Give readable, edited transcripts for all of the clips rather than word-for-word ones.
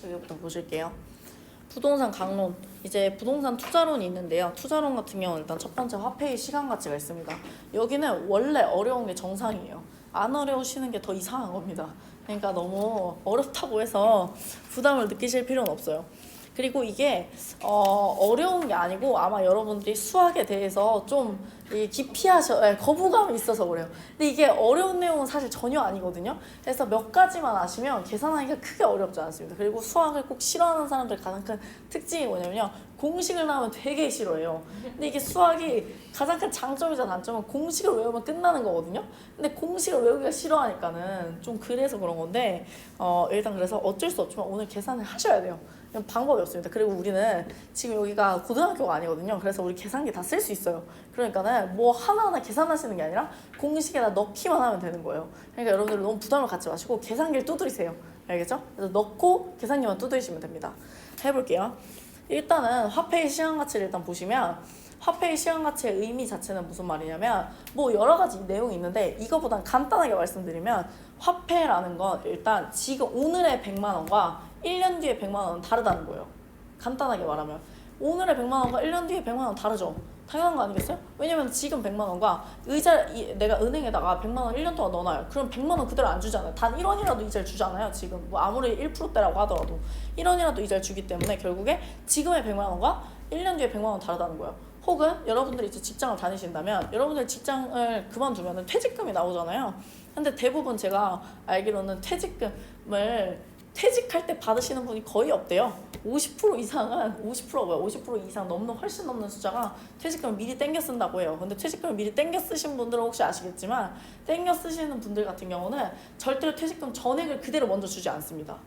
여기부터 보실게요. 부동산 강론, 이제 부동산 투자론이 있는데요. 투자론 같은 경우는 일단 첫 번째 화폐의 시간 가치가 있습니다. 여기는 원래 어려운 게 정상이에요. 안 어려우시는 게 더 이상한 겁니다. 그러니까 너무 어렵다고 해서 부담을 느끼실 필요는 없어요. 그리고 이게 어려운 게 아니고 아마 여러분들이 수학에 대해서 좀 거부감이 있어서 그래요. 근데 이게 어려운 내용은 사실 전혀 아니거든요. 그래서 몇 가지만 아시면 계산하기가 크게 어렵지 않습니다. 그리고 수학을 꼭 싫어하는 사람들 가장 큰 특징이 뭐냐면요. 공식을 나오면 되게 싫어해요. 근데 이게 수학이 가장 큰 장점이자 단점은 공식을 외우면 끝나는 거거든요. 근데 공식을 외우기가 싫어하니까는 좀 그래서 그런 건데 일단 그래서 어쩔 수 없지만 오늘 계산을 하셔야 돼요. 방법이 없습니다. 그리고 우리는 지금 여기가 고등학교가 아니거든요. 그래서 우리 계산기 다 쓸 수 있어요. 그러니까는 뭐 하나하나 계산하시는 게 아니라 공식에다 넣기만 하면 되는 거예요. 그러니까 여러분들 너무 부담을 갖지 마시고 계산기를 두드리세요. 알겠죠? 그래서 넣고 계산기만 두드리시면 됩니다. 해볼게요. 일단은 화폐의 시간 가치를 일단 보시면 화폐의 시간 가치의 의미 자체는 무슨 말이냐면 뭐 여러 가지 내용이 있는데 이거보단 간단하게 말씀드리면 화폐라는 건 일단 지금 오늘의 100만 원과 1년 뒤에 100만 원은 다르다는 거예요. 간단하게 말하면 오늘의 100만 원과 1년 뒤에 100만 원 다르죠. 당연한 거 아니겠어요? 왜냐면 지금 100만 원과 내가 은행에다가 100만 원 1년 동안 넣어놔요. 그럼 100만 원 그대로 안 주잖아요. 단 1원이라도 이자를 주잖아요. 지금 뭐 아무리 1%대라고 하더라도 1원이라도 이자를 주기 때문에 결국에 지금의 100만 원과 1년 뒤에 100만 원 다르다는 거예요. 혹은 여러분들이 이제 직장을 다니신다면 여러분들 직장을 그만두면 퇴직금이 나오잖아요. 근데 대부분 제가 알기로는 퇴직할 때 받으시는 분이 거의 없대요. 50% 이상은 50% 이상 훨씬 넘는 숫자가 퇴직금을 미리 땡겨 쓴다고 해요. 근데 퇴직금을 미리 땡겨 쓰신 분들은 혹시 아시겠지만 땡겨 쓰시는 분들 같은 경우는 절대로 퇴직금 전액을 그대로 먼저 주지 않습니다.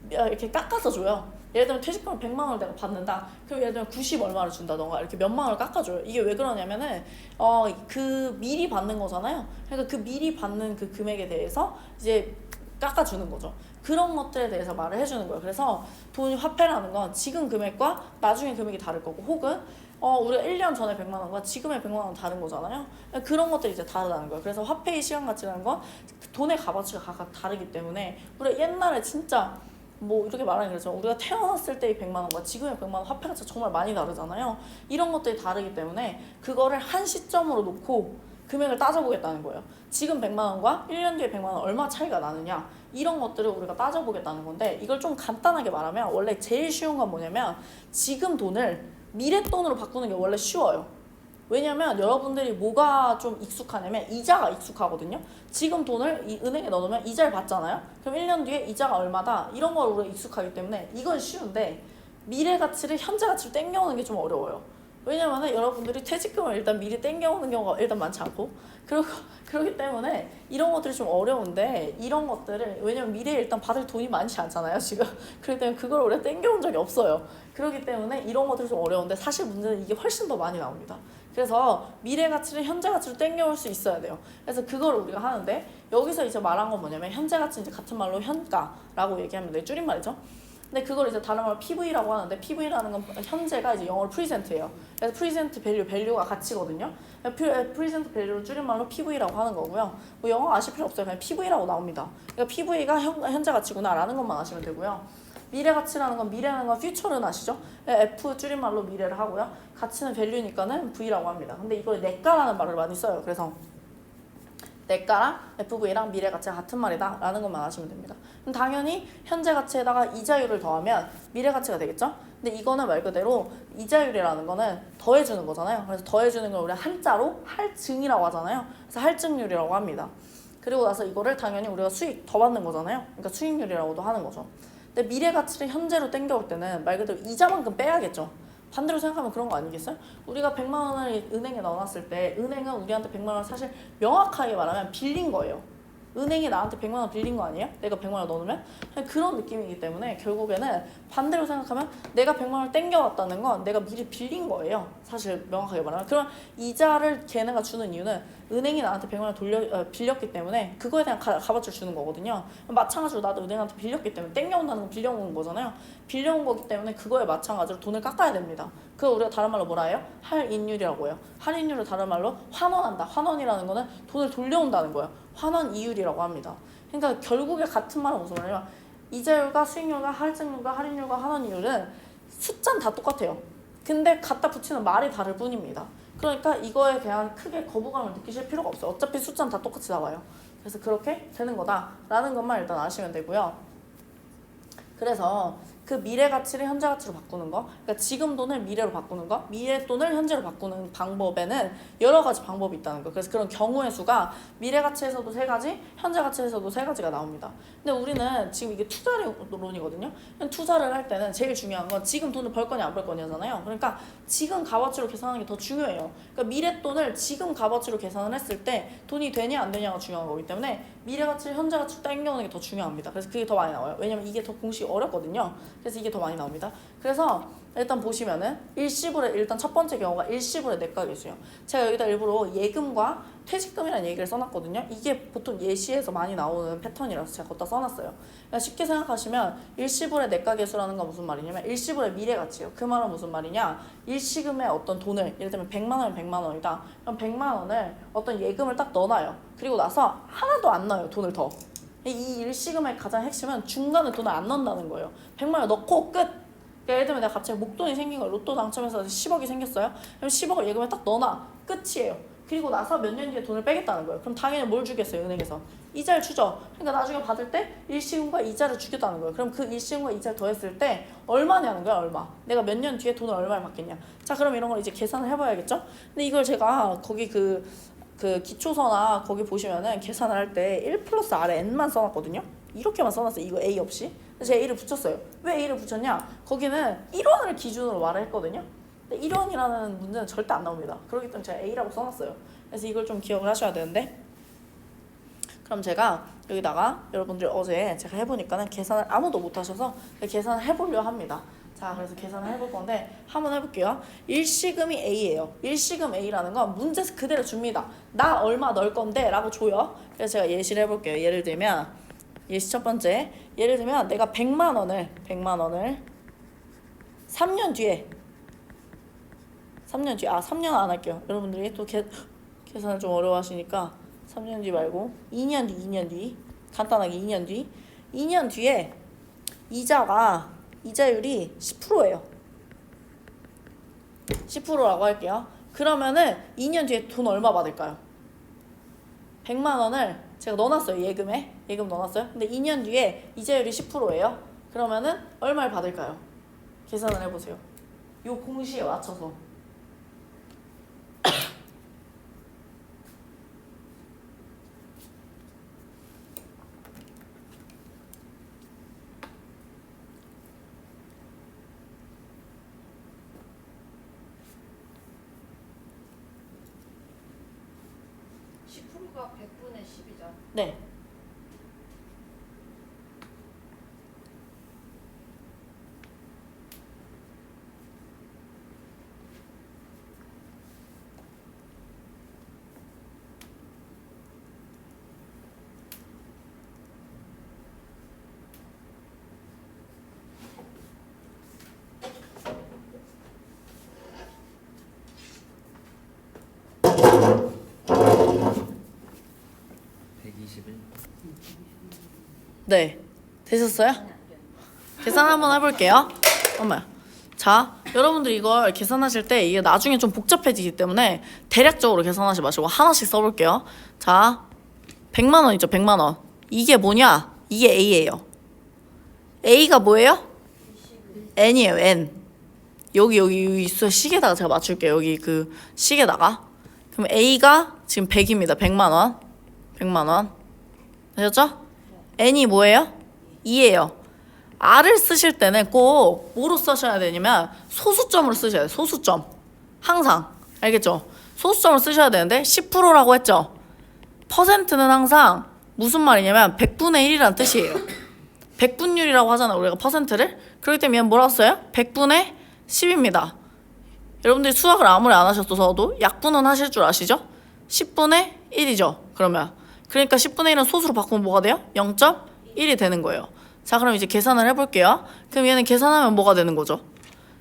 이렇게 깎아서 줘요. 예를 들면 퇴직금을 100만 원을 내가 받는다. 그럼 예를 들면 90 얼마를 준다던가 이렇게 몇만 원을 깎아줘요. 이게 왜 그러냐면은 그 미리 받는 거잖아요. 그러니까 그 미리 받는 그 금액에 대해서 이제 깎아주는 거죠. 그런 것들에 대해서 말을 해주는 거예요. 그래서 화폐라는 건 지금 금액과 나중에 금액이 다를 거고 혹은 우리가 1년 전에 100만 원과 지금의 100만 원은 다른 거잖아요. 그런 것들이 이제 다르다는 거예요. 그래서 화폐의 시간 가치라는 건 돈의 값어치가 각각 다르기 때문에 우리가 옛날에 진짜 뭐 이렇게 말하는 거죠. 우리가 태어났을 때의 100만 원과 지금의 100만 원 화폐 가치가 정말 많이 다르잖아요. 이런 것들이 다르기 때문에 그거를 한 시점으로 놓고 금액을 따져보겠다는 거예요. 지금 100만 원과 1년 뒤에 100만 원 얼마 차이가 나느냐 이런 것들을 우리가 따져보겠다는 건데 이걸 좀 간단하게 말하면 원래 제일 쉬운 건 뭐냐면 지금 돈을 미래 돈으로 바꾸는 게 원래 쉬워요. 왜냐면 여러분들이 뭐가 좀 익숙하냐면 이자가 익숙하거든요. 지금 돈을 이 은행에 넣어놓으면 이자를 받잖아요. 그럼 1년 뒤에 이자가 얼마다 이런 걸 우리가 익숙하기 때문에 이건 쉬운데 미래 가치를 현재 가치로 땡겨오는 게 좀 어려워요. 왜냐면은 여러분들이 퇴직금을 일단 미리 땡겨오는 경우가 일단 많지 않고 그렇기 때문에 이런 것들이 좀 어려운데 이런 것들을 왜냐면 미래에 일단 받을 돈이 많지 않잖아요 지금. 그렇기 때문에 그걸 우리가 땡겨온 적이 없어요. 그렇기 때문에 이런 것들이 좀 어려운데 사실 문제는 이게 훨씬 더 많이 나옵니다. 그래서 미래 가치를 현재 가치로 땡겨올 수 있어야 돼요. 그래서 그걸 우리가 하는데 여기서 이제 말한 건 뭐냐면 현재 가치 이제 같은 말로 현가라고 얘기하면 돼. 줄임말이죠. 근데 그걸 이제 다른 말로 PV라고 하는데 PV라는 건 현재가 이제 영어로 프리젠트예요. 그래서 프리젠트 밸류가 가치거든요. 프리젠트 밸류를 줄임말로 PV라고 하는 거고요. 뭐 영어 아실 필요 없어요. 그냥 PV라고 나옵니다. 그러니까 PV가 현재 가치구나라는 것만 아시면 되고요. 미래 가치라는 건 미래라는 건 퓨처는 아시죠? F 줄임말로 미래를 하고요. 가치는 밸류니까는 V라고 합니다. 근데 이걸 내가라는 말을 많이 써요. 그래서 내가랑 FV랑 미래 가치가 같은 말이다 라는 것만 아시면 됩니다. 그럼 당연히 현재 가치에다가 이자율을 더하면 미래 가치가 되겠죠? 근데 이거는 말 그대로 이자율이라는 거는 더해주는 거잖아요. 그래서 더해주는 걸 우리가 한자로 할증이라고 하잖아요. 그래서 할증률이라고 합니다. 그리고 나서 이거를 당연히 우리가 수익 더 받는 거잖아요. 그러니까 수익률이라고도 하는 거죠. 근데 미래 가치를 현재로 땡겨올 때는 말 그대로 이자만큼 빼야겠죠. 반대로 생각하면 그런 거 아니겠어요? 우리가 100만 원을 은행에 넣어놨을 때 은행은 우리한테 100만 원을 사실 명확하게 말하면 빌린 거예요. 은행이 나한테 100만 원 빌린 거 아니에요? 내가 100만 원 넣어놓으면? 그런 느낌이기 때문에 결국에는 반대로 생각하면 내가 100만 원을 땡겨왔다는 건 내가 미리 빌린 거예요. 사실 명확하게 말하면. 그럼 이자를 걔네가 주는 이유는 은행이 나한테 100만 원 빌렸기 때문에 그거에 대한 값어치를 주는 거거든요. 마찬가지로 나도 은행한테 빌렸기 때문에 땡겨온다는 건 빌려온 거잖아요. 빌려온 거기 때문에 그거에 마찬가지로 돈을 깎아야 됩니다. 그걸 우리가 다른 말로 뭐라 해요? 할인율이라고 해요. 할인율을 다른 말로 환원한다. 환원이라는 거는 돈을 돌려온다는 거예요. 환원 이율이라고 합니다. 그러니까 결국에 같은 말은 무슨 말이냐면 이자율과 수익률과 할증률과 할인율과 환원율은 숫자는 다 똑같아요. 근데 갖다 붙이는 말이 다를 뿐입니다. 그러니까 이거에 대한 크게 거부감을 느끼실 필요가 없어요. 어차피 숫자는 다 똑같이 나와요. 그래서 그렇게 되는 거다라는 것만 일단 아시면 되고요. 그래서 그 미래 가치를 현재 가치로 바꾸는 거, 그러니까 지금 돈을 미래로 바꾸는 거, 미래 돈을 현재로 바꾸는 방법에는 여러 가지 방법이 있다는 거. 그래서 그런 경우의 수가 미래 가치에서도 3가지, 현재 가치에서도 3가지가 나옵니다. 근데 우리는 지금 이게 투자론이거든요. 투자를 할 때는 제일 중요한 건 지금 돈을 벌 거냐 안 벌 거냐잖아요. 그러니까 지금 값어치로 계산하는 게 더 중요해요. 그러니까 미래 돈을 지금 값어치로 계산을 했을 때 돈이 되냐 안 되냐가 중요한 거기 때문에 미래 가치를 현재 가치로 당겨오는 게 더 중요합니다. 그래서 그게 더 많이 나와요. 왜냐면 이게 더 공식이 어렵거든요. 그래서 이게 더 많이 나옵니다. 그래서 일단 보시면은 일시불의 일단 첫 번째 경우가 일시불의 내각계수요. 제가 여기다 일부러 예금과 퇴직금이라는 얘기를 써놨거든요. 이게 보통 예시에서 많이 나오는 패턴이라서 제가 거기다 써놨어요. 그러니까 쉽게 생각하시면 일시불의 내각계수라는 건 무슨 말이냐면 일시불의 미래가치예요. 그 말은 무슨 말이냐? 일시금의 어떤 돈을 예를 들면 100만 원이면 100만 원이다. 그럼 100만 원을 어떤 예금을 딱 넣어놔요. 그리고 나서 하나도 안 넣어요. 돈을 더. 이 일시금의 가장 핵심은 중간에 돈을 안 넣는다는 거예요. 100만 원 넣고 끝. 예를 들면 내가 갑자기 목돈이 생긴 거예요. 로또 당첨해서 10억이 생겼어요. 그럼 10억을 예금에 딱 넣어놔. 끝이에요. 그리고 나서 몇 년 뒤에 돈을 빼겠다는 거예요. 그럼 당연히 뭘 주겠어요, 은행에서? 이자를 주죠. 그러니까 나중에 받을 때 일시금과 이자를 주겠다는 거예요. 그럼 그 일시금과 이자를 더했을 때 얼마냐는 거야, 얼마. 내가 몇 년 뒤에 돈을 얼마를 받겠냐. 자, 그럼 이런 걸 이제 계산을 해봐야겠죠? 근데 이걸 제가 거기 그 기초서나 거기 보시면은 계산을 할 때 1 플러스 R에 N만 써놨거든요. 이렇게만 써놨어요. 이거 A 없이. 그래서 제가 A를 붙였어요. 왜 A를 붙였냐? 거기는 1원을 기준으로 말을 했거든요. 근데 1원이라는 문제는 절대 안 나옵니다. 그렇기 때문에 제가 A라고 써놨어요. 그래서 이걸 좀 기억을 하셔야 되는데, 그럼 제가 여기다가 여러분들 어제 제가 해보니까는 계산을 아무도 못 하셔서 계산을 해보려 합니다. 자, 그래서 계산을 해볼 건데 한번 해볼게요. 일시금이 A예요. 일시금 A라는 건 문제 그대로 줍니다. 나 얼마 넣을 건데 라고 줘요. 그래서 제가 예시를 해볼게요. 예를 들면 예시 첫 번째, 예를 들면 내가 100만 원을 3년 뒤에 3년 안 할게요. 여러분들이 또 계산을 좀 어려워하시니까 3년 뒤 말고 2년 뒤 간단하게 2년 뒤에 이자율이 10%예요. 10%라고 할게요. 그러면은 2년 뒤에 돈 얼마 받을까요? 100만 원을 제가 넣어놨어요. 예금 넣어놨어요. 근데 2년 뒤에 이자율이 10%예요. 그러면은 얼마를 받을까요? 계산을 해보세요. 요 공식에 맞춰서. 가 100분의 10이죠. 네. 네. 되셨어요? 계산 한번 해볼게요. 엄마야. 자, 여러분들 이걸 계산하실 때 이게 나중에 좀 복잡해지기 때문에 대략적으로 계산하지 마시고 하나씩 써볼게요. 자, 100만 원 있죠? 100만 원. 이게 뭐냐? 이게 A예요. A가 뭐예요? N이에요. N. 여기 시계다가 제가 맞출게요. 여기 그 시계다가. 그럼 A가 지금 100입니다. 100만 원. 100만 원. 되셨죠? N이 뭐예요? 2예요. R을 쓰실 때는 꼭 뭐로 쓰셔야 되냐면 소수점으로 쓰셔야 돼요. 소수점. 항상. 알겠죠? 소수점으로 쓰셔야 되는데 10%라고 했죠? 퍼센트는 항상 무슨 말이냐면 100분의 1이라는 뜻이에요. 100분율이라고 하잖아요. 우리가 퍼센트를. 그렇기 때문에 얘는 뭐라고 써요? 100분의 10입니다. 여러분들이 수학을 아무리 안 하셨어도 약분은 하실 줄 아시죠? 10분의 1이죠. 그러면. 그러니까 10분의 1은 소수로 바꾸면 뭐가 돼요? 0.1이 되는 거예요. 자, 그럼 이제 계산을 해볼게요. 그럼 얘는 계산하면 뭐가 되는 거죠?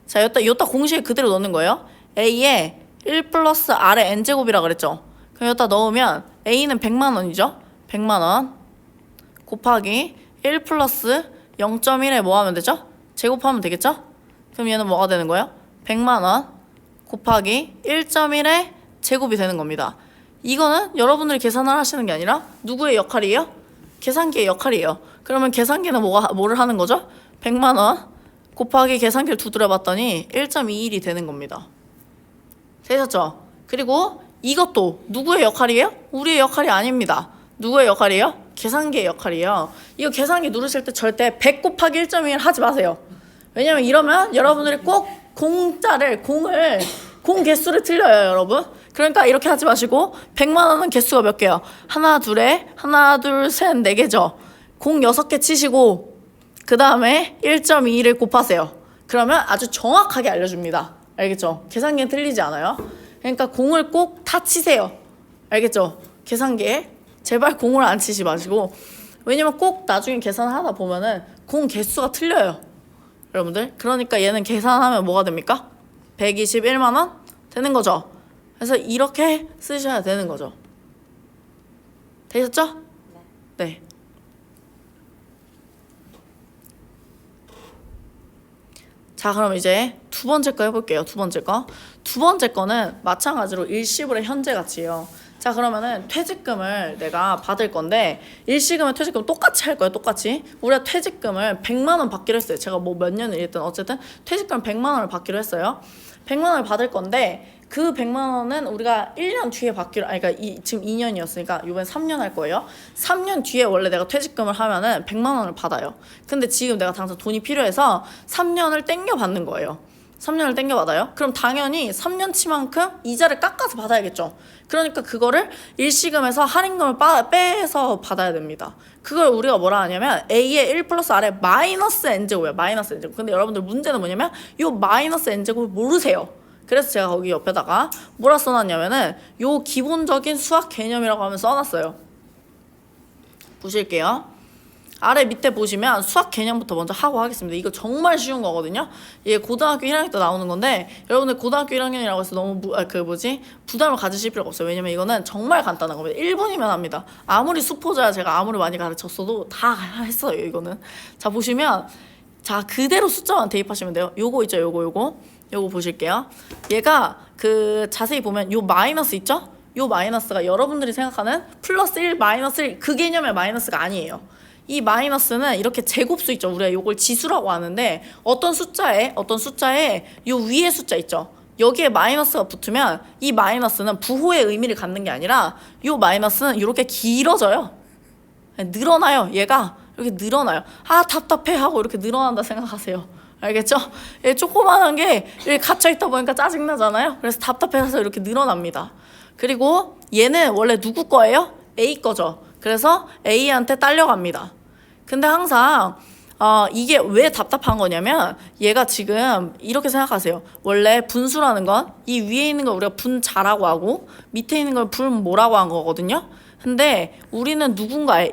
자, 여기다 공식에 그대로 넣는 거예요. A에 1 플러스 R의 N제곱이라 그랬죠? 그럼 여기다 넣으면 A는 100만 원이죠? 100만 원 곱하기 1 플러스 0.1에 뭐 하면 되죠? 제곱하면 되겠죠? 그럼 얘는 뭐가 되는 거예요? 100만 원 곱하기 1.1의 제곱이 되는 겁니다. 이거는 여러분들이 계산을 하시는 게 아니라 누구의 역할이에요? 계산기의 역할이에요. 그러면 계산기는 뭐를 하는 거죠? 100만 원 곱하기 계산기를 두드려 봤더니 1.21이 되는 겁니다. 되셨죠? 그리고 이것도 누구의 역할이에요? 우리의 역할이 아닙니다. 누구의 역할이에요? 계산기의 역할이에요. 이거 계산기 누르실 때 절대 100 곱하기 1.1 하지 마세요. 왜냐면 이러면 여러분들이 꼭 공 개수를 틀려요, 여러분. 그러니까 이렇게 하지 마시고 100만 원은 개수가 몇 개요? 하나, 둘, 셋, 네 개죠. 공 6개 치시고 그 다음에 1.21을 곱하세요. 그러면 아주 정확하게 알려줍니다. 알겠죠? 계산기는 틀리지 않아요. 그러니까 공을 꼭 다 치세요. 알겠죠? 계산기에 제발 공을 안 치지 마시고, 왜냐면 꼭 나중에 계산하다 보면은 공 개수가 틀려요, 여러분들. 그러니까 얘는 계산하면 뭐가 됩니까? 121만 원 되는 거죠. 그래서 이렇게 쓰셔야 되는 거죠. 되셨죠? 네. 자, 그럼 이제 두 번째 거 해볼게요. 두 번째 거는 마찬가지로 일시불의 현재 가치예요. 자, 그러면은 퇴직금을 내가 받을 건데 일시금과 퇴직금 똑같이 할 거예요. 똑같이. 우리가 퇴직금을 100만 원 받기로 했어요. 제가 뭐 몇 년을 일했든 어쨌든 퇴직금 100만 원을 받기로 했어요. 100만 원을 받을 건데 그 100만 원은 우리가 1년 뒤에 받기로, 그러니까 지금 2년이었으니까 이번에 3년 할 거예요. 3년 뒤에 원래 내가 퇴직금을 하면은 100만 원을 받아요. 근데 지금 내가 당장 돈이 필요해서 3년을 땡겨 받는 거예요. 3년을 땡겨 받아요. 그럼 당연히 3년치만큼 이자를 깎아서 받아야겠죠. 그러니까 그거를 일시금에서 할인금을 빼서 받아야 됩니다. 그걸 우리가 뭐라 하냐면 A의 1 플러스 R의 마이너스 N제곱이에요. 마이너스 N제곱. 근데 여러분들 문제는 뭐냐면 이 마이너스 N제곱을 모르세요. 그래서 제가 거기 옆에다가 뭐라 써놨냐면은 요 기본적인 수학 개념이라고 하면 써놨어요. 보실게요. 아래 밑에 보시면 수학 개념부터 먼저 하고 하겠습니다. 이거 정말 쉬운 거거든요. 이게 고등학교 1학년 때 나오는 건데 여러분들 고등학교 1학년이라고 해서 너무 부담을 가지실 필요가 없어요. 왜냐면 이거는 정말 간단한 겁니다. 1분이면 합니다. 아무리 수포자야 제가 아무리 많이 가르쳤어도 다 했어요. 이거는. 자, 보시면 자, 그대로 숫자만 대입하시면 돼요. 요거 있죠. 요거 보실게요. 얘가 자세히 보면 요 마이너스 있죠? 요 마이너스가 여러분들이 생각하는 플러스 1 마이너스 1 그 개념의 마이너스가 아니에요. 이 마이너스는 이렇게 제곱수 있죠. 우리가 이걸 지수라고 하는데 어떤 숫자에 요 위에 숫자 있죠. 여기에 마이너스가 붙으면 이 마이너스는 부호의 의미를 갖는 게 아니라 요 마이너스는 이렇게 길어져요. 늘어나요. 얘가 이렇게 늘어나요. 아, 답답해 하고 이렇게 늘어난다 생각하세요. 알겠죠? 얘 조그만한 게 이렇게 갇혀있다 보니까 짜증나잖아요. 그래서 답답해서 이렇게 늘어납니다. 그리고 얘는 원래 누구 거예요? A 거죠. 그래서 A한테 딸려갑니다. 근데 항상 이게 왜 답답한 거냐면 얘가 지금 이렇게 생각하세요. 원래 분수라는 건 이 위에 있는 걸 우리가 분자라고 하고 밑에 있는 걸 분모라고 한 거거든요. 근데 우리는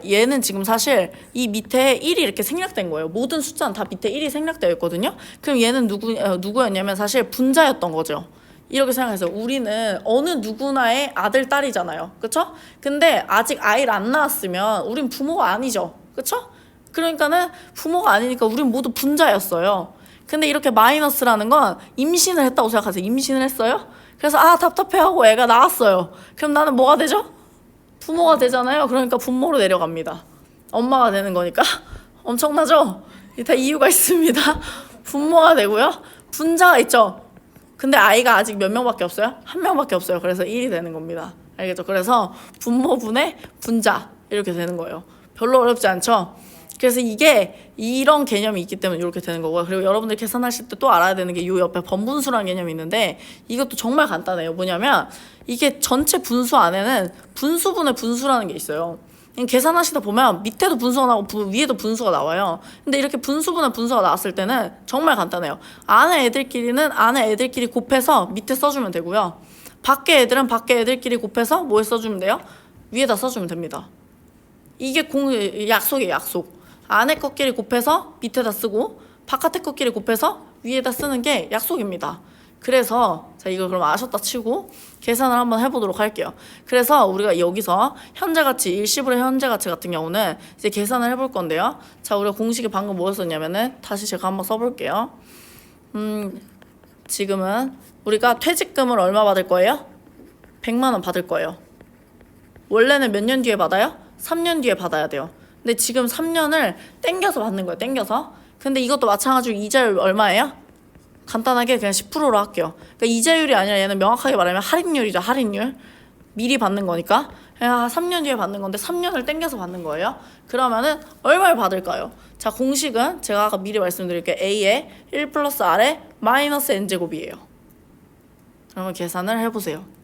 얘는 지금 사실 이 밑에 1이 이렇게 생략된 거예요. 모든 숫자는 다 밑에 1이 생략되어 있거든요. 그럼 얘는 누구였냐면 사실 분자였던 거죠. 이렇게 생각해서 우리는 어느 누구나의 아들, 딸이잖아요. 그쵸? 근데 아직 아이를 안 낳았으면 우린 부모가 아니죠. 그쵸? 그러니까는 부모가 아니니까 우린 모두 분자였어요. 근데 이렇게 마이너스라는 건 임신을 했다고 생각하세요. 임신을 했어요? 그래서 답답해하고 애가 나왔어요. 그럼 나는 뭐가 되죠? 부모가 되잖아요. 그러니까 분모로 내려갑니다. 엄마가 되는 거니까. 엄청나죠? 다 이유가 있습니다. 분모가 되고요. 분자가 있죠. 근데 아이가 아직 몇 명밖에 없어요? 한 명밖에 없어요. 그래서 1이 되는 겁니다. 알겠죠? 그래서 분모분의 분자 이렇게 되는 거예요. 별로 어렵지 않죠? 그래서 이게 이런 개념이 있기 때문에 이렇게 되는 거고요. 그리고 여러분들 계산하실 때 또 알아야 되는 게 이 옆에 번분수라는 개념이 있는데 이것도 정말 간단해요. 뭐냐면 이게 전체 분수 안에는 분수분의 분수라는 게 있어요. 계산하시다 보면 밑에도 분수가 나오고 위에도 분수가 나와요. 근데 이렇게 분수분의 분수가 나왔을 때는 정말 간단해요. 안에 애들끼리 곱해서 밑에 써주면 되고요. 밖에 애들은 밖에 애들끼리 곱해서 뭐에 써주면 돼요? 위에다 써주면 됩니다. 이게 약속이에요. 약속. 안에 것끼리 곱해서 밑에다 쓰고 바깥에 것끼리 곱해서 위에다 쓰는 게 약속입니다. 그래서 자 이걸 그럼 아셨다 치고 계산을 한번 해보도록 할게요. 그래서 우리가 여기서 현재가치 일시불의 현재가치 같은 경우는 이제 계산을 해볼 건데요. 자 우리가 공식이 방금 뭐였었냐면은 다시 제가 한번 써볼게요. 지금은 우리가 퇴직금을 얼마 받을 거예요? 100만 원 받을 거예요. 원래는 몇 년 뒤에 받아요? 3년 뒤에 받아야 돼요. 근데 지금 3년을 땡겨서 받는 거예요. 땡겨서. 근데 이것도 마찬가지로 이자율 얼마예요? 간단하게 그냥 10%로 할게요. 그러니까 이자율이 아니라 얘는 명확하게 말하면 할인율이죠. 할인율. 미리 받는 거니까. 그냥 3년 뒤에 받는 건데 3년을 땡겨서 받는 거예요. 그러면은 얼마를 받을까요? 자 공식은 제가 아까 미리 말씀드릴게요. A에 1 플러스 R에 마이너스 N제곱이에요. 그러면 계산을 해보세요.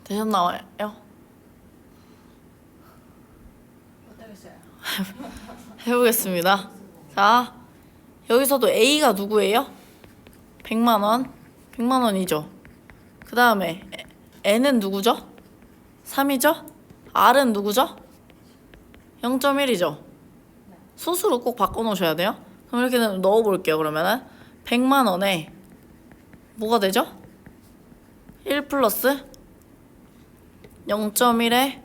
되셨나요? 어떠겠어요? 해보겠습니다. 자, 여기서도 A가 누구예요? 100만 원. 100만 원이죠. 그 다음에 N은 누구죠? 3이죠? R은 누구죠? 0.1이죠. 소수로 꼭 바꿔놓으셔야 돼요. 그럼 이렇게 넣어볼게요. 그러면은 100만 원에 뭐가 되죠? 1 플러스 0.1에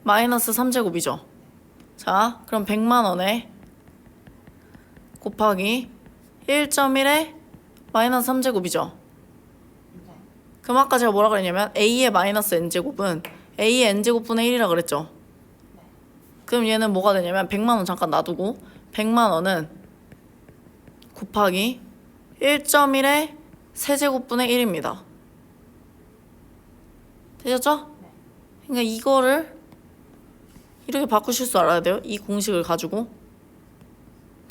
마이너스 3제곱이죠. 자, 그럼 100만 원에 곱하기 1.1에 마이너스 3제곱이죠. 그럼 아까 제가 뭐라 그랬냐면 A의 마이너스 N제곱은 A의 N제곱분의 1이라 그랬죠. 그럼 얘는 뭐가 되냐면 100만 원 잠깐 놔두고 100만 원은 곱하기 1.1의 세제곱분의 1입니다. 되셨죠? 그러니까 이거를 이렇게 바꾸실 줄 알아야 돼요. 이 공식을 가지고.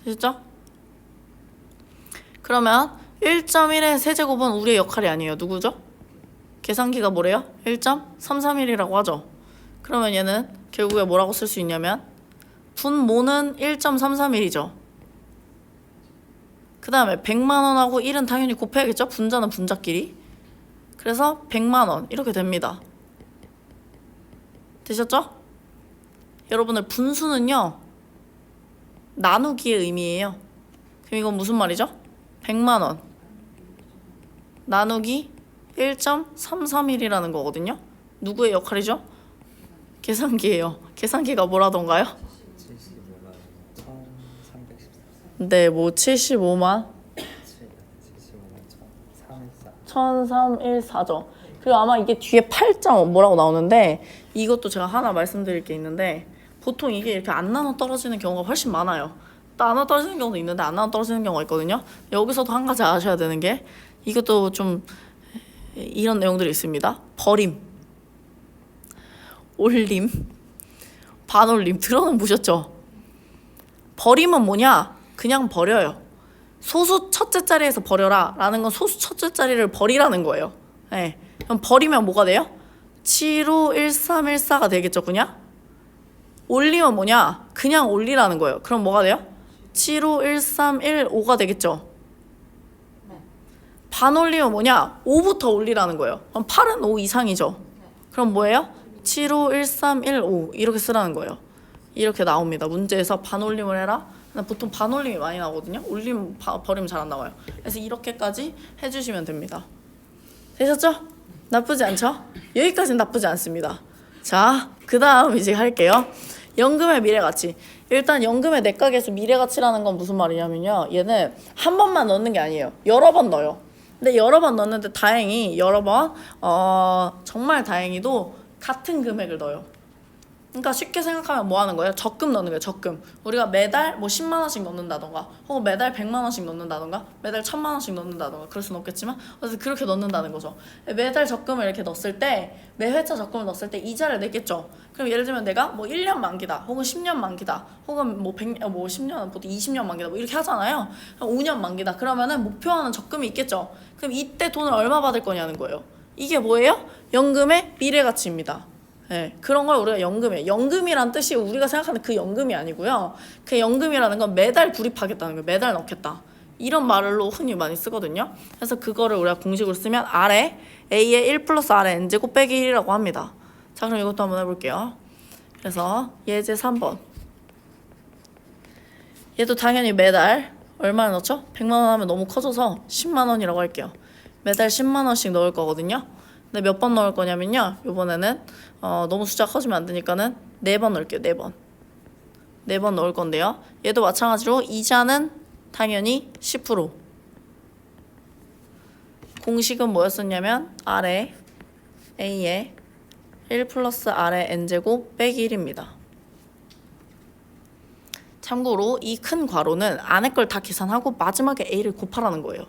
되셨죠? 그러면 1.1의 세제곱은 우리의 역할이 아니에요. 누구죠? 계산기가 뭐래요? 1.331이라고 하죠. 그러면 얘는 결국에 뭐라고 쓸 수 있냐면 분모는 1.331이죠. 그 다음에 100만 원하고 1은 당연히 곱해야겠죠? 분자는 분자끼리. 그래서 100만 원 이렇게 됩니다. 되셨죠? 여러분들 분수는요 나누기의 의미예요. 그럼 이건 무슨 말이죠? 100만 원 나누기 1.331이라는 거거든요. 누구의 역할이죠? 계산기예요. 계산기가 뭐라던가요? 75만 1314 네, 뭐 75만 75만 1314죠. 그리고 아마 이게 뒤에 8점 뭐라고 나오는데 이것도 제가 하나 말씀드릴 게 있는데 보통 이게 이렇게 안 나눠 떨어지는 경우가 훨씬 많아요. 나눠 떨어지는 경우도 있는데 안 나눠 떨어지는 경우가 있거든요. 여기서도 한 가지 아셔야 되는 게 이것도 좀 이런 내용들이 있습니다. 버림, 올림, 반올림 들어는 보셨죠? 버림은 뭐냐? 그냥 버려요. 소수 첫째 자리에서 버려라 라는 건 소수 첫째 자리를 버리라는 거예요. 네. 그럼 버리면 뭐가 돼요? 751314가 되겠죠, 그냥? 올리면 뭐냐? 그냥 올리라는 거예요. 그럼 뭐가 돼요? 751315가 되겠죠. 네. 반올리면 뭐냐? 5부터 올리라는 거예요. 그럼 8은 5 이상이죠. 그럼 뭐예요? 751315 이렇게 쓰라는 거예요. 이렇게 나옵니다. 문제에서 반올림을 해라. 보통 반올림이 많이 나오거든요. 올림 버리면 잘 안 나와요. 그래서 이렇게까지 해주시면 됩니다. 되셨죠? 나쁘지 않죠? 여기까지는 나쁘지 않습니다. 자, 그 다음 이제 할게요. 연금의 미래가치. 일단 연금의 내각에서 미래가치라는 건 무슨 말이냐면요. 얘는 한 번만 넣는 게 아니에요. 여러 번 넣어요. 근데 여러 번 넣는데 다행히 여러 번 정말 다행히도 같은 금액을 넣어요. 그러니까 쉽게 생각하면 뭐 하는 거예요? 적금 넣는 거예요. 적금. 우리가 매달 뭐 10만 원씩 넣는다던가 혹은 매달 100만 원씩 넣는다던가 매달 1000만 원씩 넣는다던가 그럴 순 없겠지만 어쨌든 그렇게 넣는다는 거죠. 매달 적금을 이렇게 넣었을 때 매 회차 적금을 넣었을 때 이자를 내겠죠. 그럼 예를 들면 내가 뭐 1년 만기다 혹은 10년 만기다 혹은 뭐 10년 보통 20년 만기다 뭐 이렇게 하잖아요. 5년 만기다. 그러면은 목표하는 적금이 있겠죠. 그럼 이때 돈을 얼마 받을 거냐는 거예요. 이게 뭐예요? 연금의 미래가치입니다. 네, 그런 걸 우리가 연금이에요. 연금이란 뜻이 우리가 생각하는 그 연금이 아니고요. 그 연금이라는 건 매달 불입하겠다는 거예요. 매달 넣겠다. 이런 말로 흔히 많이 쓰거든요. 그래서 그거를 우리가 공식으로 쓰면 R에 A의 1 플러스 R의 N제곱 빼기 1이라고 합니다. 자, 그럼 이것도 한번 해볼게요. 그래서 예제 3번. 얘도 당연히 매달 얼마나 넣죠? 100만 원 하면 너무 커져서 10만 원이라고 할게요. 매달 10만 원씩 넣을 거거든요. 근데 몇 번 넣을 거냐면요. 이번에는 너무 숫자가 커지면 안 되니까는 4번 넣을게요. 4번. 4번 넣을 건데요. 얘도 마찬가지로 이자는 당연히 10%. 공식은 뭐였었냐면 R에 A에 1 플러스 R의 N제곱 빼기 1입니다. 참고로 이 큰 괄호는 안에 걸 다 계산하고 마지막에 A를 곱하라는 거예요.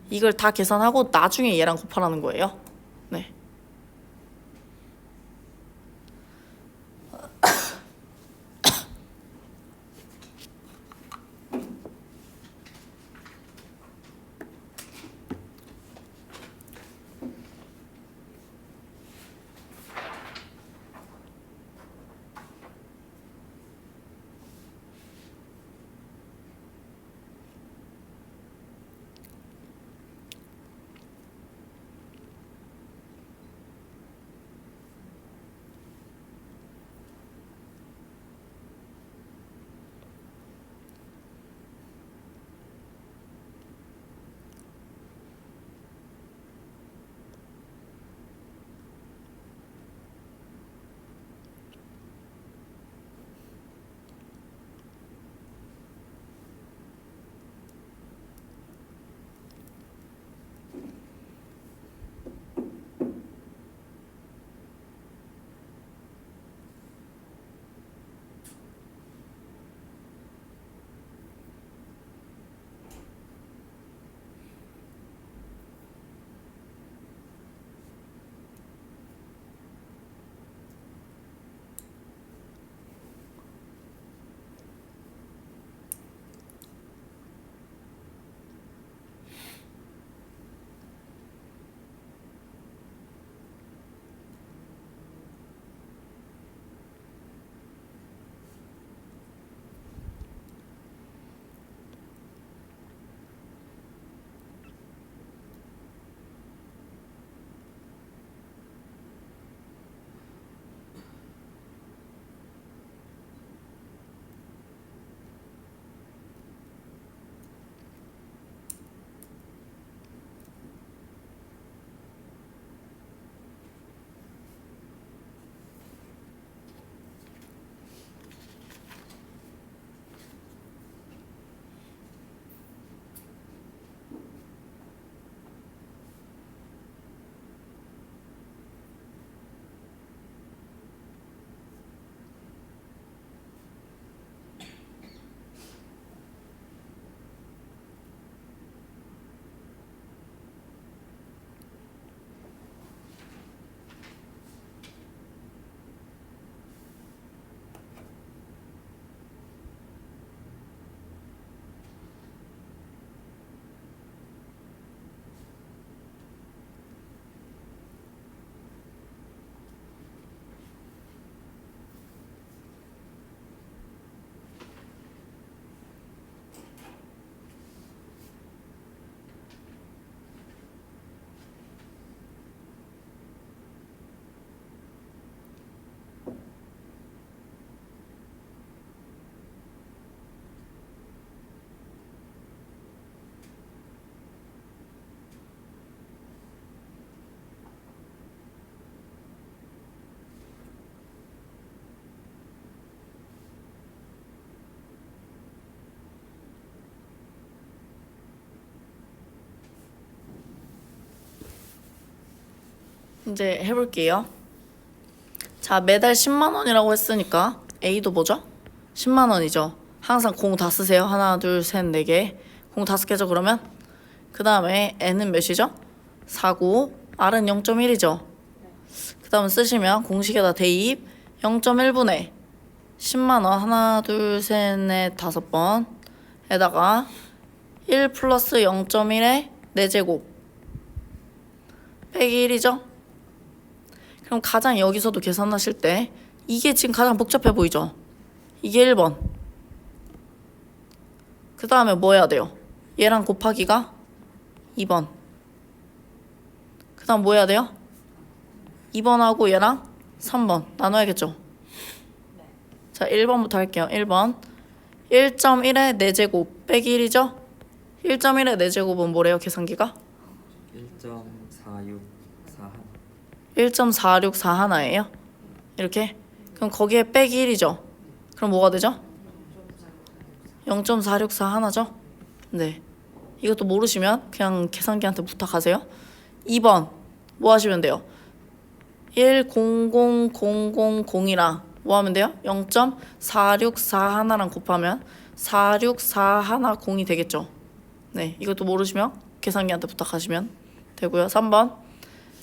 이걸 다 계산하고 나중에 얘랑 곱하라는 거예요. 네. 이제 해볼게요. 자, 매달 10만 원이라고 했으니까 A도 뭐죠? 10만 원이죠. 항상 공 다 쓰세요. 하나, 둘, 셋, 네 개. 공 5개죠, 그러면? 그 다음에 N은 몇이죠? 4고, R은 0.1이죠. 그 다음 쓰시면 공식에다 대입 0.1분의 10만 원 하나, 둘, 셋, 넷, 5번 에다가 1 플러스 0.1의 4제곱 빼기 1이죠? 그럼 가장 여기서도 계산하실 때 이게 지금 가장 복잡해 보이죠? 이게 1번. 그 다음에 뭐 해야 돼요? 얘랑 곱하기가 2번. 그 다음 뭐 해야 돼요? 2번하고 얘랑 3번 나눠야겠죠? 자, 1번부터 할게요. 1번 1.1의 4제곱 빼기 1이죠? 1.1의 4제곱은 뭐래요? 계산기가? 1.464 1.464 이렇게? 그럼 거기에 빼기 1이죠? 그럼 뭐가 되죠? 0.464 죠? 네. 이것도 모르시면 그냥 계산기한테 부탁하세요. 2번 뭐 하시면 돼요? 1,0,0,0,0이랑 뭐 하면 돼요? 0.464랑 곱하면 46410이 되겠죠? 네, 이것도 모르시면 계산기한테 부탁하시면 되고요. 3번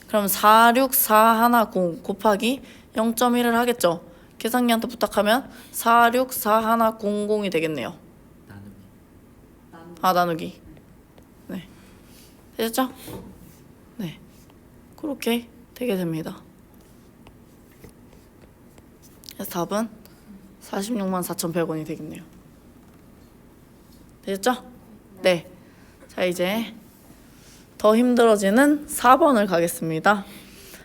그럼 46410 곱하기 0.1을 하겠죠? 계산기한테 부탁하면 46410이 되겠네요. 나누기. 네. 되셨죠? 네. 그렇게 되게 됩니다. 그래서 답은 464,100원이 되겠네요. 되셨죠? 네. 자, 이제 더 힘들어지는 4번을 가겠습니다.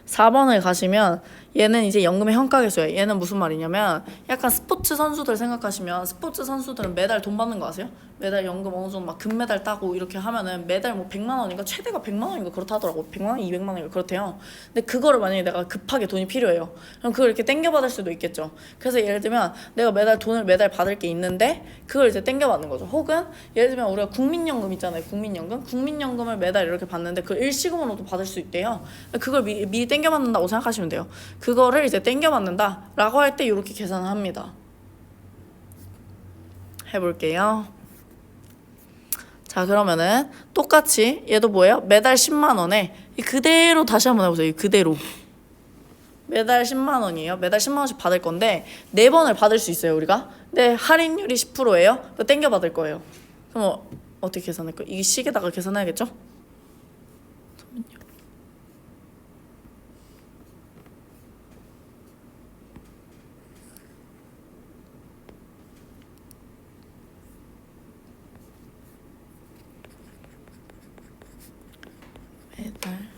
4번을 가시면 얘는 이제 연금의 현가계수예요. 얘는 무슨 말이냐면 약간 스포츠 선수들 생각하시면 스포츠 선수들은 매달 돈 받는 거 아세요? 매달 연금 어느 정도 막 금메달 따고 이렇게 하면은 매달 뭐 100만 원인가 최대가 100만 원인가 그렇다 하더라고. 100만 원, 200만 원인가 그렇대요. 근데 그거를 만약에 내가 급하게 돈이 필요해요. 그럼 그걸 이렇게 땡겨 받을 수도 있겠죠. 그래서 예를 들면 내가 돈을 매달 받을 게 있는데 그걸 이제 땡겨 받는 거죠. 혹은 예를 들면 우리가 국민연금 있잖아요. 국민연금을 매달 이렇게 받는데 그걸 일시금으로도 받을 수 있대요. 그걸 미리 땡겨 받는다고 생각하시면 돼요. 그거를 이제 땡겨 받는다라고 할 때 이렇게 계산을 합니다. 해볼게요. 자, 그러면은 똑같이 얘도 뭐예요? 매달 10만 원에 그대로 다시 한번 해보세요. 그대로 매달 10만 원이에요. 매달 10만 원씩 받을 건데 4번을 받을 수 있어요, 우리가. 근데 할인율이 10%예요. 그거 땡겨 받을 거예요. 그럼 어떻게 계산할 거예요? 이 식에다가 계산해야겠죠? 매달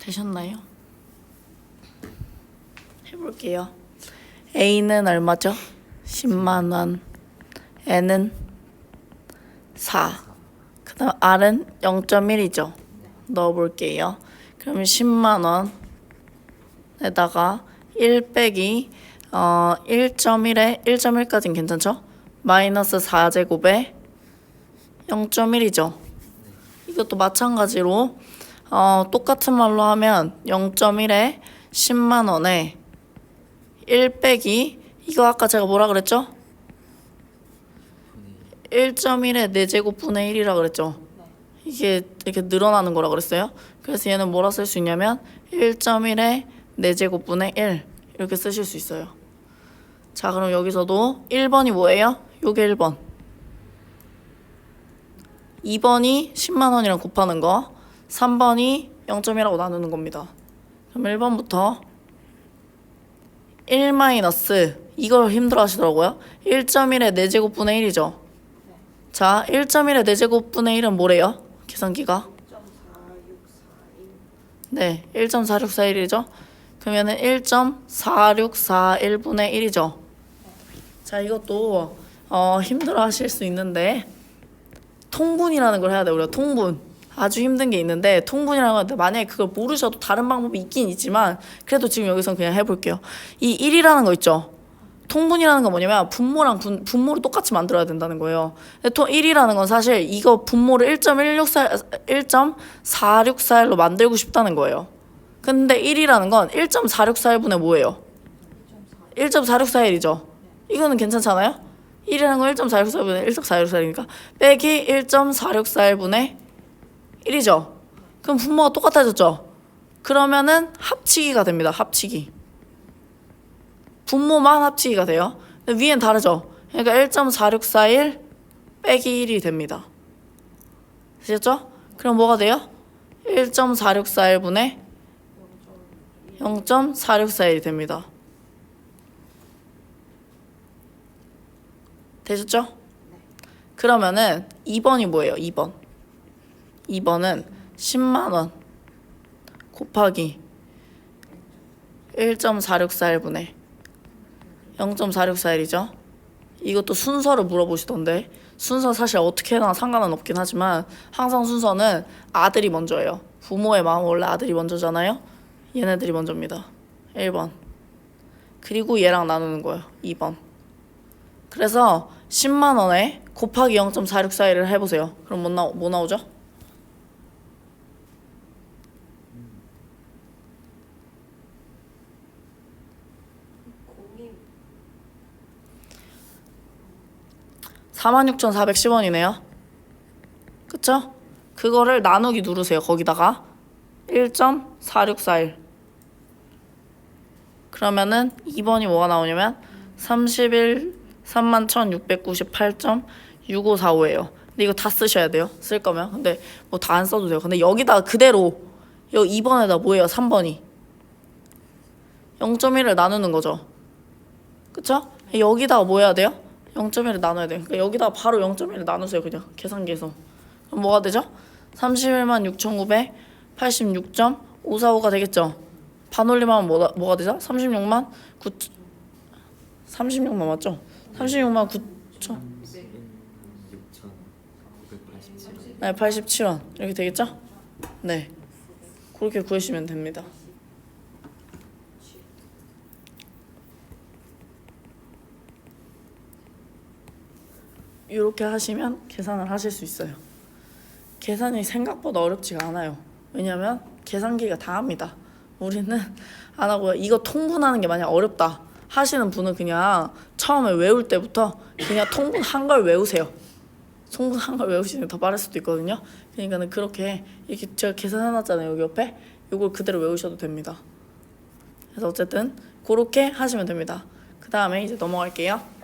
되셨나요? 해볼게요. A는 얼마죠? 10만 원. N은 4. 그 다음 R은 0.1이죠. 넣어볼게요. 그러면 10만 원에다가 1 빼기 1.1에 1.1까지는 괜찮죠? 마이너스 4제곱에 0.1이죠. 이것도 마찬가지로 똑같은 말로 하면 0.1에 10만 원에 1 빼기 이거 아까 제가 뭐라 그랬죠? 1.1에 4제곱분의 1이라 그랬죠? 이게 이렇게 늘어나는 거라 그랬어요. 그래서 얘는 뭐라 쓸 수 있냐면 1.1에 4제곱분의 1 이렇게 쓰실 수 있어요. 자, 그럼 여기서도 1번이 뭐예요? 요게 1번. 2번이 10만 원이랑 곱하는 거. 3번이 0.1하고 나누는 겁니다. 그럼 1번부터 1 마이너스 이걸 힘들어 하시더라고요. 1.1에 4제곱분의 1이죠. 자, 1.1에 4제곱분의 1은 뭐래요? 계산기가? 1.4641. 네, 1.4641이죠. 그러면은 1.4641분의 1이죠. 자, 이것도 힘들어 하실 수 있는데 통분이라는 걸 해야 돼요. 우리가 통분. 아주 힘든 게 있는데 통분이라는 건데 만약에 그걸 모르셔도 다른 방법이 있긴 있지만 그래도 지금 여기서 그냥 해볼게요. 이 1이라는 거 있죠. 통분이라는 건 뭐냐면 분모랑 분모를 똑같이 만들어야 된다는 거예요. 근데 1이라는 건 사실 이거 분모를 1.4641로 만들고 싶다는 거예요. 근데 1이라는 건 1.4641분의 뭐예요? 1.4641이죠. 이거는 괜찮잖아요? 1이라는 건 1.4641분의 1.4641이니까 빼기 1.4641분의 1이죠. 그럼 분모가 똑같아졌죠? 그러면은 합치기가 됩니다. 합치기. 분모만 합치기가 돼요. 근데 위엔 다르죠? 그러니까 1.4641 빼기 1이 됩니다. 되셨죠? 그럼 뭐가 돼요? 1.4641분의 0.4641이 됩니다. 되셨죠? 그러면은 2번이 뭐예요? 2번. 2번은 10만 원 곱하기 1.4641분의 0.4641이죠. 이것도 순서를 물어보시던데 순서 사실 어떻게 해나 상관은 없긴 하지만 항상 순서는 아들이 먼저예요. 부모의 마음은 원래 아들이 먼저잖아요. 얘네들이 먼저입니다. 1번. 그리고 얘랑 나누는 거예요. 2번. 그래서 10만 원에 곱하기 0.4641을 해보세요. 그럼 뭐 나오죠? 46,410원이네요. 그쵸? 그거를 나누기 누르세요. 거기다가 1.4641 그러면은 2번이 뭐가 나오냐면 31,698.6545예요. 근데 이거 다 쓰셔야 돼요. 쓸 거면. 근데 뭐 다 안 써도 돼요. 근데 여기다가 그대로 여기 2번에다 뭐예요? 3번이 0.1을 나누는 거죠. 그쵸? 여기다가 뭐 해야 돼요? 0.1을 나눠야 돼요. 그러니까 여기다가 바로 0.1을 나누세요. 그냥 계산기에서. 그럼 뭐가 되죠? 316,986.545가 되겠죠? 반올림하면 뭐가 되죠? 36만 맞죠? 36만 9천 6,987원. 네, 87원 이렇게 되겠죠? 네, 그렇게 구하시면 됩니다. 이렇게 하시면 계산을 하실 수 있어요. 계산이 생각보다 어렵지가 않아요. 왜냐면 계산기가 다 합니다. 우리는 안 하고요. 이거 통분하는 게 만약 어렵다 하시는 분은 그냥 처음에 외울 때부터 그냥 통분한 걸 외우세요. 통분한 걸 외우시면 더 빠를 수도 있거든요. 그러니까는 그렇게 이렇게 제가 계산해놨잖아요. 여기 옆에 이걸 그대로 외우셔도 됩니다. 그래서 어쨌든 그렇게 하시면 됩니다. 그 다음에 이제 넘어갈게요.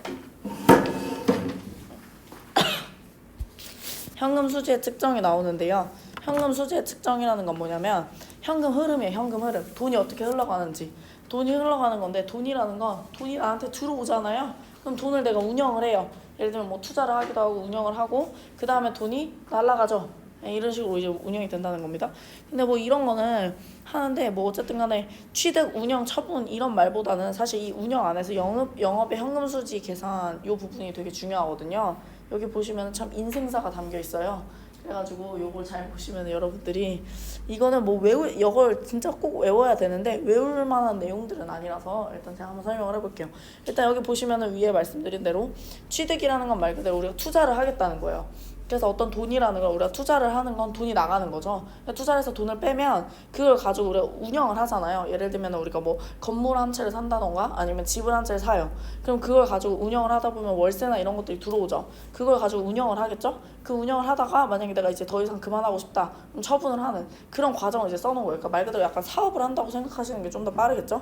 현금 수지의 측정이 나오는데요. 현금 수지의 측정이라는 건 뭐냐면 현금 흐름이에요. 현금 흐름. 돈이 어떻게 흘러가는지. 돈이 흘러가는 건데 돈이라는 건 돈이 나한테 들어오잖아요. 그럼 돈을 내가 운영을 해요. 예를 들면 뭐 투자를 하기도 하고 운영을 하고 그 다음에 돈이 날아가죠. 이런 식으로 이제 운영이 된다는 겁니다. 근데 뭐 이런 거는 하는데 뭐 어쨌든 간에 취득, 운영, 처분 이런 말보다는 사실 이 운영 안에서 영업의 현금 수지 계산 요 부분이 되게 중요하거든요. 여기 보시면 참 인생사가 담겨 있어요. 그래가지고 요걸 잘 보시면 여러분들이 이거는 뭐 이걸 진짜 꼭 외워야 되는데 외울 만한 내용들은 아니라서 일단 제가 한번 설명을 해볼게요. 일단 여기 보시면은 위에 말씀드린 대로 취득이라는 건 말 그대로 우리가 투자를 하겠다는 거예요. 그래서 어떤 돈이라는 걸 우리가 투자를 하는 건 돈이 나가는 거죠. 투자를 해서 돈을 빼면 그걸 가지고 우리가 운영을 하잖아요. 예를 들면 우리가 뭐 건물 한 채를 산다던가 아니면 집을 한 채를 사요. 그럼 그걸 가지고 운영을 하다 보면 월세나 이런 것들이 들어오죠. 그걸 가지고 운영을 하겠죠. 그 운영을 하다가 만약에 내가 이제 더 이상 그만하고 싶다 그럼 처분을 하는 그런 과정을 이제 써놓은 거예요. 그러니까 말 그대로 약간 사업을 한다고 생각하시는 게 좀 더 빠르겠죠.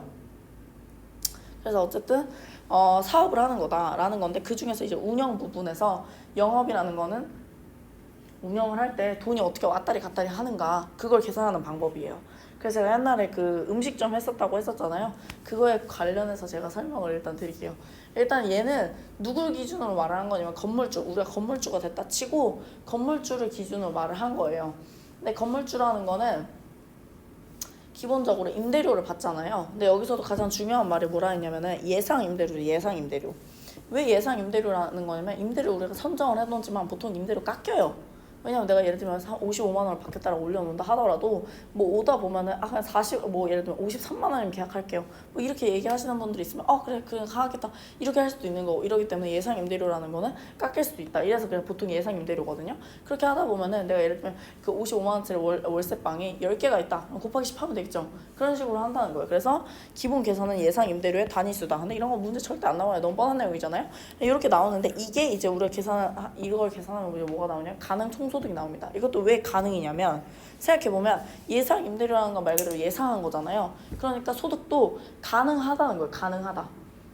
그래서 어쨌든 사업을 하는 거다라는 건데 그 중에서 이제 운영 부분에서 영업이라는 거는 운영을 할 때 돈이 어떻게 왔다리 갔다리 하는가 그걸 계산하는 방법이에요. 그래서 제가 옛날에 그 음식점 했었다고 했었잖아요. 그거에 관련해서 제가 설명을 일단 드릴게요. 일단 얘는 누굴 기준으로 말을 한 거냐면 건물주, 우리가 건물주가 됐다 치고 건물주를 기준으로 말을 한 거예요. 근데 건물주라는 거는 기본적으로 임대료를 받잖아요. 근데 여기서도 가장 중요한 말이 뭐라 했냐면은 예상 임대료죠. 예상 임대료. 왜 예상 임대료라는 거냐면 임대료 우리가 선정을 해놓지만 보통 임대료 깎여요. 왜냐면 내가 예를 들면 55만 원을 받겠다라고 올려놓는다 하더라도 뭐 오다 보면은 그냥 40 예를 들면 53만 원이면 계약할게요. 뭐 이렇게 얘기하시는 분들이 있으면 그래 그냥 하겠다 이렇게 할 수도 있는 거고 이러기 때문에 예상 임대료라는 거는 깎일 수도 있다. 이래서 그냥 보통 예상 임대료거든요. 그렇게 하다 보면은 내가 예를 들면 그 55만 원짜리 월세방이 10개가 있다. 그럼 곱하기 10 하면 되겠죠. 그런 식으로 한다는 거예요. 그래서 기본 계산은 예상 임대료의 단위수다. 근데 이런 거 문제 절대 안 나와요. 너무 뻔한 내용이잖아요. 이렇게 나오는데 이게 이제 우리가 이걸 계산하면 뭐가 나오냐? 가능 총소득이 나옵니다. 이것도 왜 가능이냐면 생각해보면 예상 임대료라는 건 말 그대로 예상한 거잖아요. 그러니까 소득도 가능하다는 거예요.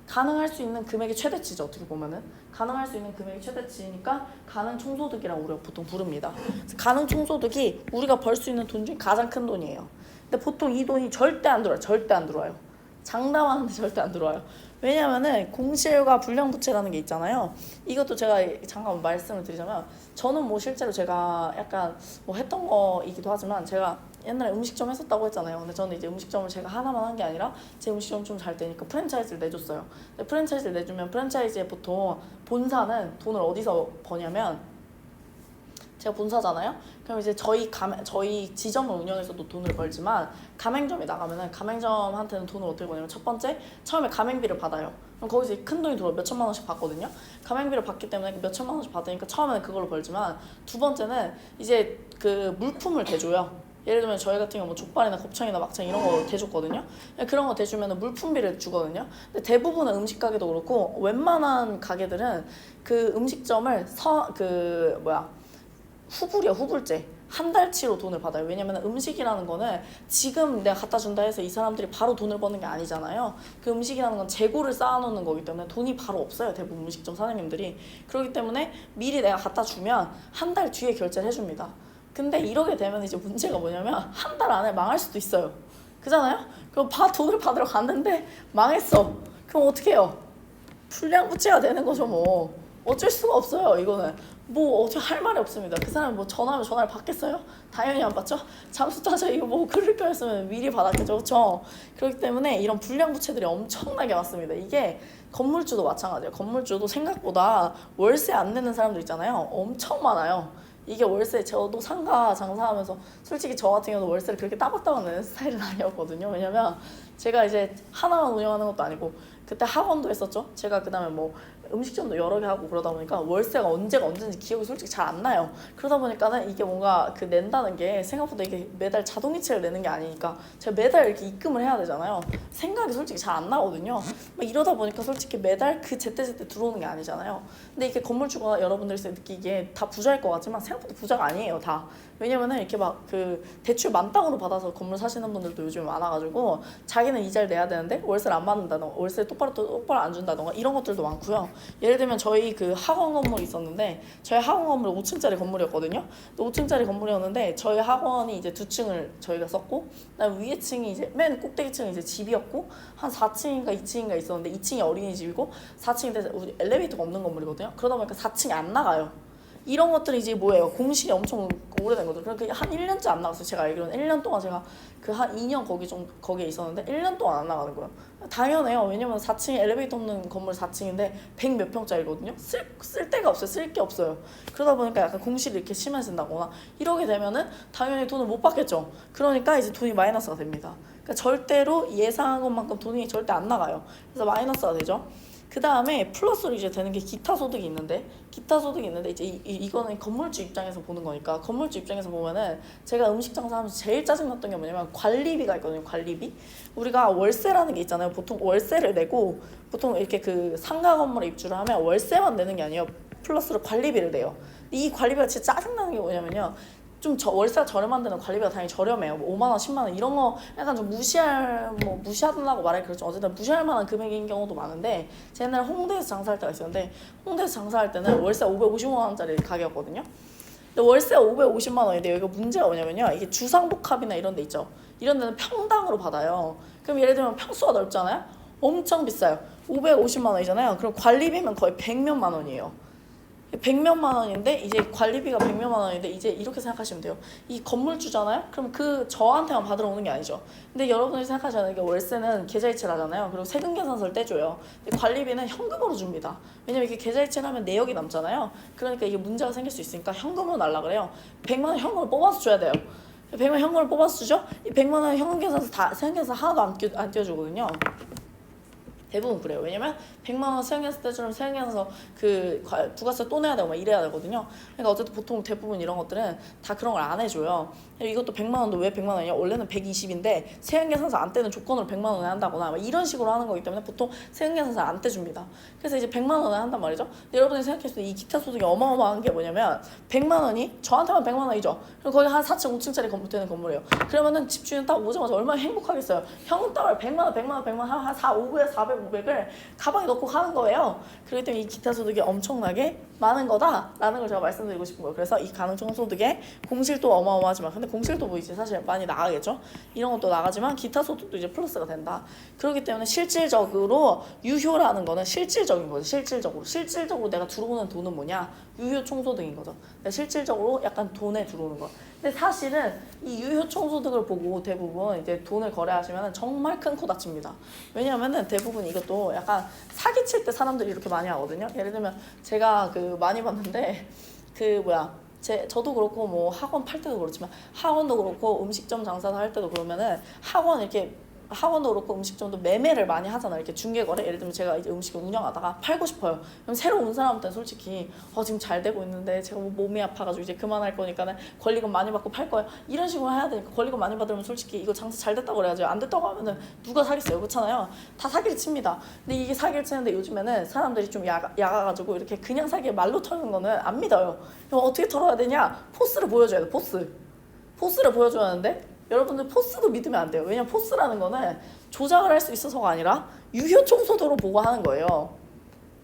가능할 수 있는 금액의 최대치죠. 어떻게 보면은 가능할 수 있는 금액의 최대치니까 가능 총소득이라고 우리가 보통 부릅니다. 가능 총소득이 우리가 벌 수 있는 돈 중에 가장 큰 돈이에요. 근데 보통 이 돈이 절대 안 들어와요. 장담하는데 절대 안 들어와요. 왜냐면은 공실과 불량부채라는 게 있잖아요. 이것도 제가 잠깐 말씀을 드리자면 저는 뭐 실제로 제가 약간 뭐 했던 거이기도 하지만 제가 옛날에 음식점 했었다고 했잖아요. 근데 저는 이제 음식점을 제가 하나만 한 게 아니라 제 음식점 좀 잘 되니까 프랜차이즈를 내줬어요. 근데 프랜차이즈를 내주면 프랜차이즈에 보통 본사는 돈을 어디서 버냐면 제가 본사잖아요. 그럼 이제 저희 지점을 운영해서도 돈을 벌지만 가맹점에 나가면은 가맹점한테는 돈을 어떻게 버냐면 첫 번째 처음에 가맹비를 받아요. 그럼 거기서 큰 돈이 들어요. 몇천만 원씩 받거든요. 가맹비를 받기 때문에 몇천만 원씩 받으니까 처음에는 그걸로 벌지만 두 번째는 이제 그 물품을 대줘요. 예를 들면 저희 같은 경우 뭐 족발이나 곱창이나 막창 이런 거 대줬거든요. 그런 거 대주면 물품비를 주거든요. 근데 대부분의 음식 가게도 그렇고 웬만한 가게들은 그 음식점을 후불제 한 달치로 돈을 받아요. 왜냐면 음식이라는 거는 지금 내가 갖다 준다 해서 이 사람들이 바로 돈을 버는 게 아니잖아요. 그 음식이라는 건 재고를 쌓아놓는 거기 때문에 돈이 바로 없어요. 대부분 음식점 사장님들이. 그렇기 때문에 미리 내가 갖다 주면 한 달 뒤에 결제를 해줍니다. 근데 이러게 되면 이제 문제가 뭐냐면 한 달 안에 망할 수도 있어요. 그잖아요? 그럼 돈을 받으러 갔는데 망했어. 그럼 어떻게 해요? 불량부채가 되는 거죠 뭐. 어쩔 수가 없어요. 이거는 뭐 어떻게 할 말이 없습니다. 그 사람이 뭐 전화하면 전화를 받겠어요? 당연히 안 받죠. 잠수 타자 이거 뭐 그럴 거였으면 미리 받았겠죠. 그렇죠? 그렇기 때문에 이런 불량부채들이 엄청나게 많습니다. 이게 건물주도 마찬가지예요. 건물주도 생각보다 월세 안 내는 사람들 있잖아요. 엄청 많아요. 이게 월세 저도 상가 장사하면서 솔직히 저 같은 경우도 월세를 그렇게 따박따박 내는 스타일은 아니었거든요. 왜냐면 제가 이제 하나만 운영하는 것도 아니고 그때 학원도 했었죠. 제가 그다음에 뭐 음식점도 여러 개 하고 그러다 보니까 월세가 언제가 언제인지 기억이 솔직히 잘 안 나요. 그러다 보니까는 이게 뭔가 그 낸다는 게 생각보다 이게 매달 자동이체를 내는 게 아니니까 제가 매달 이렇게 입금을 해야 되잖아요. 생각이 솔직히 잘 안 나거든요. 막 이러다 보니까 솔직히 매달 그 제때제때 들어오는 게 아니잖아요. 근데 이게 건물주가 여러분들이 느끼기에 다 부자일 것 같지만 생각보다 부자가 아니에요. 다. 왜냐면은 이렇게 막 그 대출 만땅으로 받아서 건물 사시는 분들도 요즘에 많아가지고 자기는 이자를 내야 되는데 월세를 안 받는다던가 월세 똑바로 안 준다던가 이런 것들도 많고요. 예를 들면 저희 그 학원 건물이 있었는데 저희 학원 건물 5층짜리 건물이었거든요. 5층짜리 건물이었는데 저희 학원이 이제 2층을 저희가 썼고 그다음 위에 층이 이제 맨 꼭대기층이 이제 집이었고 한 4층인가 2층인가 있었는데 2층이 어린이집이고 4층인데 우리 엘리베이터가 없는 건물이거든요. 그러다 보니까 4층이 안 나가요. 이런 것들이 이제 뭐예요? 공실이 엄청 오래된 거죠. 그러니까 한 1년째 안 나갔어요. 제가 알기로는 1년 동안 제가 그 한 2년 거기에 있었는데 1년 동안 안 나가는 거예요. 당연해요. 왜냐면 4층 엘리베이터 없는 건물 4층인데 100 몇 평짜리거든요. 쓸 데가 없어요. 쓸 게 없어요. 그러다 보니까 약간 공실이 이렇게 심해진다거나 이러게 되면은 당연히 돈을 못 받겠죠. 그러니까 이제 돈이 마이너스가 됩니다. 그러니까 절대로 예상한 것만큼 돈이 절대 안 나가요. 그래서 마이너스가 되죠. 그 다음에 플러스로 이제 되는 게 기타 소득이 있는데 이제 이거는 건물주 입장에서 보는 거니까 건물주 입장에서 보면은 제가 음식 장사하면서 제일 짜증났던 게 뭐냐면 관리비가 있거든요. 관리비. 우리가 월세라는 게 있잖아요. 보통 월세를 내고 보통 이렇게 그 상가 건물에 입주를 하면 월세만 내는 게 아니에요. 플러스로 관리비를 내요. 이 관리비가 진짜 짜증나는 게 뭐냐면요. 좀 월세가 저렴한 데는 관리비가 당연히 저렴해요. 뭐 5만 원, 10만 원 이런 거 약간 좀 무시하다고 말하기 그렇죠. 어쨌든 무시할 만한 금액인 경우도 많은데 제가 옛날에 홍대에서 장사할 때가 있었는데 홍대에서 장사할 때는 월세 550만 원짜리 가격이었거든요. 근데 월세가 550만 원인데 여기가 문제가 뭐냐면요. 이게 주상복합이나 이런 데 있죠. 이런 데는 평당으로 받아요. 그럼 예를 들면 평수가 넓잖아요. 엄청 비싸요. 550만 원이잖아요. 그럼 관리비면 거의 100몇만 원이에요. 100몇만 원인데 이제 관리비가 100몇만 원인데 이제 이렇게 생각하시면 돼요. 이 건물주잖아요. 그럼 그 저한테만 받으러 오는 게 아니죠. 근데 여러분이 생각하시는 게 월세는 계좌이체를 하잖아요. 그리고 세금 계산서를 떼줘요. 근데 관리비는 현금으로 줍니다. 왜냐면 이게 계좌이체를 하면 내역이 남잖아요. 그러니까 이게 문제가 생길 수 있으니까 현금으로 날라 그래요. 100만 원 현금을 뽑아서 줘야 돼요. 100만 원 현금을 뽑아서 주죠. 이 100만 원 현금 계산서 세금 계산 하나도 안 띄워주거든요. 대부분 그래요. 왜냐면 100만 원 세금계산 떼주면 세금계산서 그 부가세 또 내야 되고 막 이래야 되거든요. 그러니까 어쨌든 보통 대부분 이런 것들은 다 그런 걸 안 해줘요. 이것도 100만 원도 왜 100만 원이냐? 원래는 120인데 세금계산서 안 떼는 조건으로 100만 원을 한다거나 막 이런 식으로 하는 거기 때문에 보통 세금계산서 안 떼줍니다. 그래서 이제 100만 원을 한단 말이죠. 근데 여러분이 생각했을 때 이 기타 소득이 어마어마한 게 뭐냐면 100만 원이 저한테만 100만 원이죠. 그럼 거기 한 4층, 5층짜리 건물 되는 건물이에요. 그러면은 집주인 딱 오자마자 얼마나 행복하겠어요. 현금덩어리 100만 원, 100만 원, 100만 원 한 4, 500, 400, 500을 가방에 넣고 가는 거예요. 그렇기 때문에 이 기타 소득이 엄청나게 많은 거다라는 걸 제가 말씀드리고 싶은 거예요. 그래서 이 가능성 소득의 공실도 어마어마하지만 근데 공실도 뭐 이제 사실 많이 나가겠죠. 이런 것도 나가지만 기타 소득도 이제 플러스가 된다. 그렇기 때문에 실질적으로 유효라는 거는 실질적인 거죠. 실질적으로 내가 들어오는 돈은 뭐냐? 유효 총소득인 거죠. 실질적으로 약간 돈에 들어오는 거. 근데 사실은 이 유효 총소득을 보고 대부분 이제 돈을 거래하시면 정말 큰 코 다칩니다. 왜냐하면은 대부분 이것도 약간 사기칠 때 사람들이 이렇게 많이 하거든요. 예를 들면 제가 그 많이 봤는데 저도 그렇고 뭐 학원 팔 때도 그렇지만 학원도 그렇고 음식점 장사도 할 때도 그러면은 학원도 그렇고 음식점도 매매를 많이 하잖아요. 이렇게 중개거래. 예를 들면 제가 이제 음식을 운영하다가 팔고 싶어요. 그럼 새로 온 사람한테는 솔직히 지금 잘 되고 있는데 제가 뭐 몸이 아파가지고 이제 그만할 거니까는 권리금 많이 받고 팔 거예요. 이런 식으로 해야 되니까 권리금 많이 받으면 솔직히 이거 장사 잘 됐다고 그래야죠. 안 됐다고 하면은 누가 사겠어요. 그렇잖아요. 다 사기를 칩니다. 근데 이게 사기를 치는데 요즘에는 사람들이 좀 야가가지고 이렇게 그냥 사기에 말로 털는 거는 안 믿어요. 그럼 어떻게 털어야 되냐? 포스를 보여줘야 돼. 포스를 보여줘야 하는데 여러분들 포스도 믿으면 안 돼요. 왜냐면 포스라는 거는 조작을 할 수 있어서가 아니라 유효 총소득으로 보고 하는 거예요.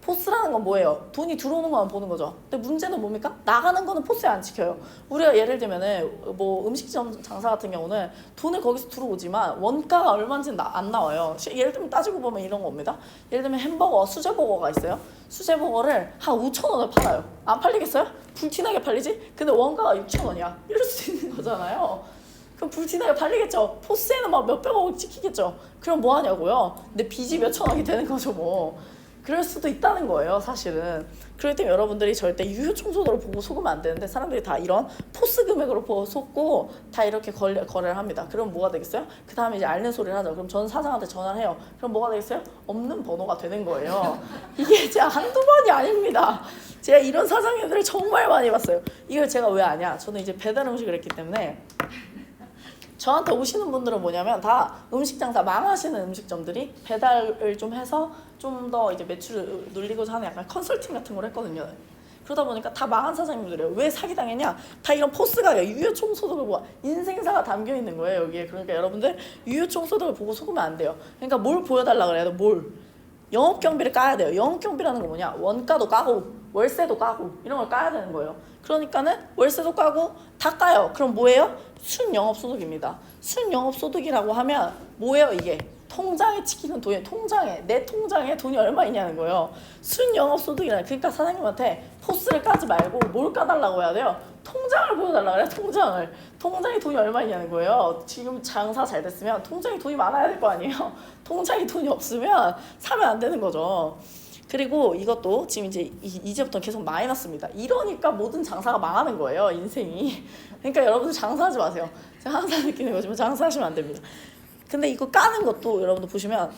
포스라는 건 뭐예요? 돈이 들어오는 것만 보는 거죠. 근데 문제는 뭡니까? 나가는 거는 포스에 안 찍혀요. 우리가 예를 들면은 뭐 음식점 장사 같은 경우는 돈을 거기서 들어오지만 원가가 얼마인지는 안 나와요. 예를 들면 따지고 보면 이런 겁니다. 예를 들면 햄버거, 수제버거가 있어요. 수제버거를 한 5,000원을 팔아요. 안 팔리겠어요? 불티나게 팔리지? 근데 원가가 6,000원이야. 이럴 수 있는 거잖아요. 그럼 불티나게 팔리겠죠. 포스에는 막 몇백억 찍히겠죠. 그럼 뭐 하냐고요. 근데 빚이 몇천억이 되는 거죠 뭐. 그럴 수도 있다는 거예요 사실은. 그렇기 때문에 여러분들이 절대 유효 총소득을 보고 속으면 안 되는데 사람들이 다 이런 포스 금액으로 보고 속고 다 이렇게 거래를 합니다. 그럼 뭐가 되겠어요? 그 다음에 이제 앓는 소리를 하죠. 그럼 전 사장한테 전화를 해요. 그럼 뭐가 되겠어요? 없는 번호가 되는 거예요. 이게 진짜 한두 번이 아닙니다. 제가 이런 사장님들을 정말 많이 봤어요. 이걸 제가 왜 아냐? 저는 이제 배달 음식을 했기 때문에 저한테 오시는 분들은 뭐냐면 다 음식 장사 망하시는 음식점들이 배달을 좀 해서 좀 더 이제 매출을 늘리고자 하는 약간 컨설팅 같은 걸 했거든요. 그러다 보니까 다 망한 사장님들이에요. 왜 사기당했냐? 다 이런 포스가 유효 총소득을 보고 인생사가 담겨 있는 거예요 여기에. 그러니까 여러분들 유효 총소득을 보고 속으면 안 돼요. 그러니까 뭘 보여달라 그래야 돼? 뭘? 영업경비를 까야 돼요. 영업경비라는 거 뭐냐? 원가도 까고 월세도 까고 이런 걸 까야 되는 거예요. 그러니까는 월세도 까고 다 까요. 그럼 뭐예요? 순영업소득입니다. 순영업소득이라고 하면 뭐예요 이게? 통장에 찍히는 돈이 내 통장에 돈이 얼마 있냐는 거예요. 순영업소득이라는. 그러니까 사장님한테 코스를 까지 말고 뭘 까달라고 해야 돼요? 통장을 보여달라고 해요. 통장을. 통장에 돈이 얼마 있냐는 거예요. 지금 장사 잘 됐으면 통장에 돈이 많아야 될 거 아니에요. 통장에 돈이 없으면 사면 안 되는 거죠. 그리고 이것도 지금 이제부터 계속 마이너스입니다. 이러니까 모든 장사가 망하는 거예요, 인생이. 그러니까 여러분들 장사하지 마세요. 제가 항상 느끼는 거지만 장사하시면 안 됩니다. 근데 이거 까는 것도 여러분들 보시면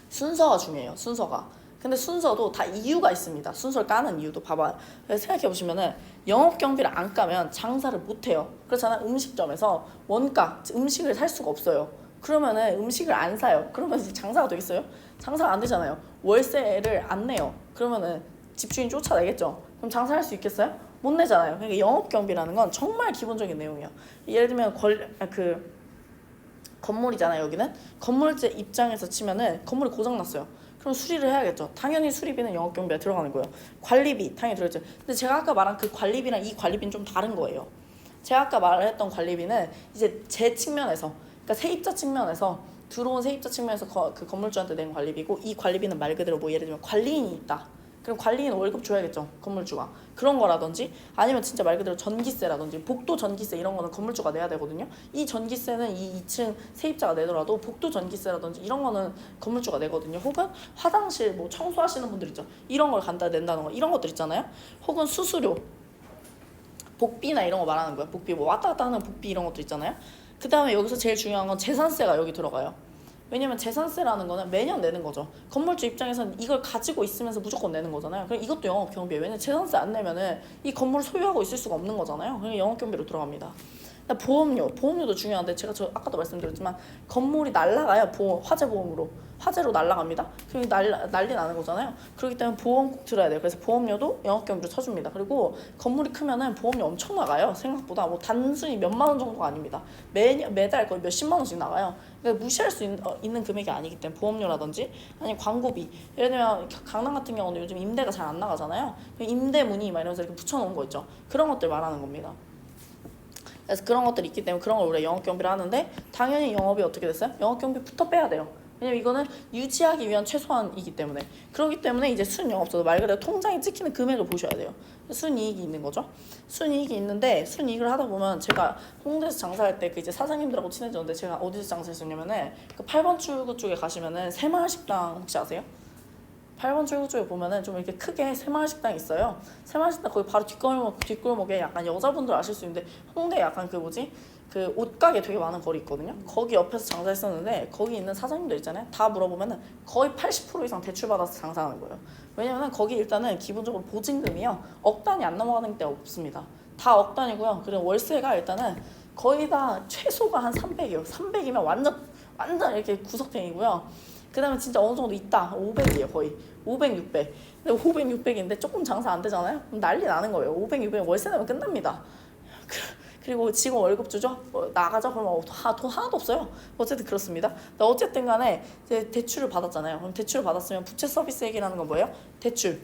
순서가 중요해요. 순서가. 근데 순서도 다 이유가 있습니다. 순서를 까는 이유도 봐봐요. 생각해 보시면은 영업 경비를 안 까면 장사를 못 해요. 그렇잖아요. 음식점에서 원가 음식을 살 수가 없어요. 그러면은 음식을 안 사요. 그러면 이제 장사가 되겠어요? 장사가 안 되잖아요. 월세를 안 내요. 그러면은 집주인 쫓아내겠죠. 그럼 장사할 수 있겠어요? 못 내잖아요. 그러니까 영업 경비라는 건 정말 기본적인 내용이에요. 예를 들면 건물이잖아요. 여기는 건물주 입장에서 치면은 건물이 고장났어요. 그럼 수리를 해야겠죠. 당연히 수리비는 영업경비에 들어가는 거예요. 관리비 당연히 들어있죠. 근데 제가 아까 말한 그 관리비랑 이 관리비는 좀 다른 거예요. 제가 아까 말했던 관리비는 이제 제 측면에서, 그러니까 세입자 측면에서 들어온 세입자 측면에서 그 건물주한테 낸 관리비고, 이 관리비는 말 그대로 뭐 예를 들면 관리인이 있다. 그럼 관리인 월급 줘야겠죠. 건물주가. 그런 거라든지 아니면 진짜 말 그대로 전기세라든지 복도 전기세 이런 거는 건물주가 내야 되거든요. 이 전기세는 이 2층 세입자가 내더라도 복도 전기세라든지 이런 거는 건물주가 내거든요. 혹은 화장실 뭐 청소하시는 분들 있죠. 이런 걸 갖다 낸다는 거. 이런 것들 있잖아요. 혹은 수수료, 복비나 이런 거 말하는 거예요. 복비 뭐 왔다 갔다 하는 복비 이런 것도 있잖아요. 그 다음에 여기서 제일 중요한 건 재산세가 여기 들어가요. 왜냐면 재산세라는 거는 매년 내는 거죠. 건물주 입장에서는 이걸 가지고 있으면서 무조건 내는 거잖아요. 그럼 이것도 영업경비예요. 왜냐면 재산세 안 내면은 이 건물을 소유하고 있을 수가 없는 거잖아요. 그러니까 영업경비로 들어갑니다. 보험료도 중요한데 제가 아까도 말씀드렸지만 건물이 날아가요. 화재 보험으로. 화재로 날아갑니다. 그럼 난리 나는 거잖아요. 그렇기 때문에 보험 꼭 들어야 돼요. 그래서 보험료도 영업경비로 쳐줍니다. 그리고 건물이 크면은 보험료 엄청 나가요. 생각보다 뭐 단순히 몇만 원 정도가 아닙니다. 매달 거의 몇십만 원씩 나가요. 그러니까 무시할 수 있는 금액이 아니기 때문에 보험료라든지 아니면 광고비. 예를 들면 강남 같은 경우는 요즘 임대가 잘 안 나가잖아요. 임대문의 막 이러면서 이렇게 붙여놓은 거 있죠. 그런 것들 말하는 겁니다. 그래서 그런 것들이 있기 때문에 그런 걸 우리가 영업경비를 하는데, 당연히 영업이 어떻게 됐어요? 영업경비부터 빼야 돼요. 왜냐면 이거는 유지하기 위한 최소한이기 때문에. 그렇기 때문에 이제 순영업소도 말 그대로 통장에 찍히는 금액을 보셔야 돼요. 순이익이 있는 거죠. 순이익이 있는데 순이익을 하다 보면, 제가 홍대에서 장사할 때 그 이제 사장님들하고 친해졌는데, 제가 어디서 장사했었냐면은 그 8번 출구 쪽에 가시면은 새마을식당 혹시 아세요? 8번 출구 쪽에 보면은 좀 이렇게 크게 새마을식당이 있어요. 새마을식당 거기 바로 뒷골목에 약간 여자분들 아실 수 있는데, 홍대 약간 그 옷가게 되게 많은 거리 있거든요. 거기 옆에서 장사했었는데, 거기 있는 사장님들 있잖아요. 다 물어보면은 거의 80% 이상 대출받아서 장사하는 거예요. 왜냐면 거기 일단은 기본적으로 보증금이요, 억 단위 안 넘어가는 데 없습니다. 다 억 단위고요. 그리고 월세가 일단은 거의 다 최소가 한 300이에요. 300이면 완전 이렇게 구석탱이고요. 그 다음에 진짜 어느 정도 있다. 500이에요. 거의 500, 600. 근데 500, 600인데 조금 장사 안 되잖아요. 그럼 난리 나는 거예요. 500, 600 월세 내면 끝납니다. 그리고 직원 월급 주죠? 나가자 그러면 돈 하나도 없어요. 어쨌든 그렇습니다. 근데 어쨌든 간에 이제 대출을 받았잖아요. 그럼 대출을 받았으면 부채 서비스액이라는 건 뭐예요? 대출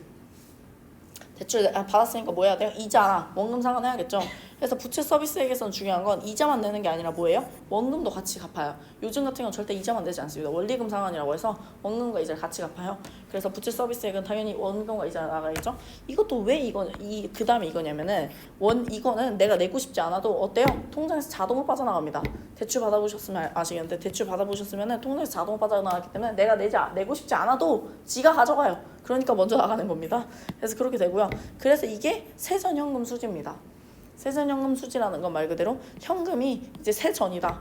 받았으니까 뭐 해야 돼요? 이자랑 원금 상환해야겠죠. 그래서 부채 서비스액에서는 중요한 건 이자만 내는 게 아니라 뭐예요? 원금도 같이 갚아요. 요즘 같은 경우는 절대 이자만 내지 않습니다. 원리금 상환이라고 해서 원금과 이자를 같이 갚아요. 그래서 부채 서비스액은 당연히 원금과 이자가 나가겠죠. 이것도 왜 그 다음에 이거냐면은 이거는 내가 내고 싶지 않아도 어때요? 통장에서 자동으로 빠져나갑니다. 대출 받아보셨으면 아시겠는데, 대출 받아보셨으면은 통장에서 자동으로 빠져나가기 때문에 내가 내고 싶지 않아도 지가 가져가요. 그러니까 먼저 나가는 겁니다. 그래서 그렇게 되고요. 그래서 이게 세전현금 수지입니다. 세전현금 수지라는 건 말 그대로 현금이 이제 세전이다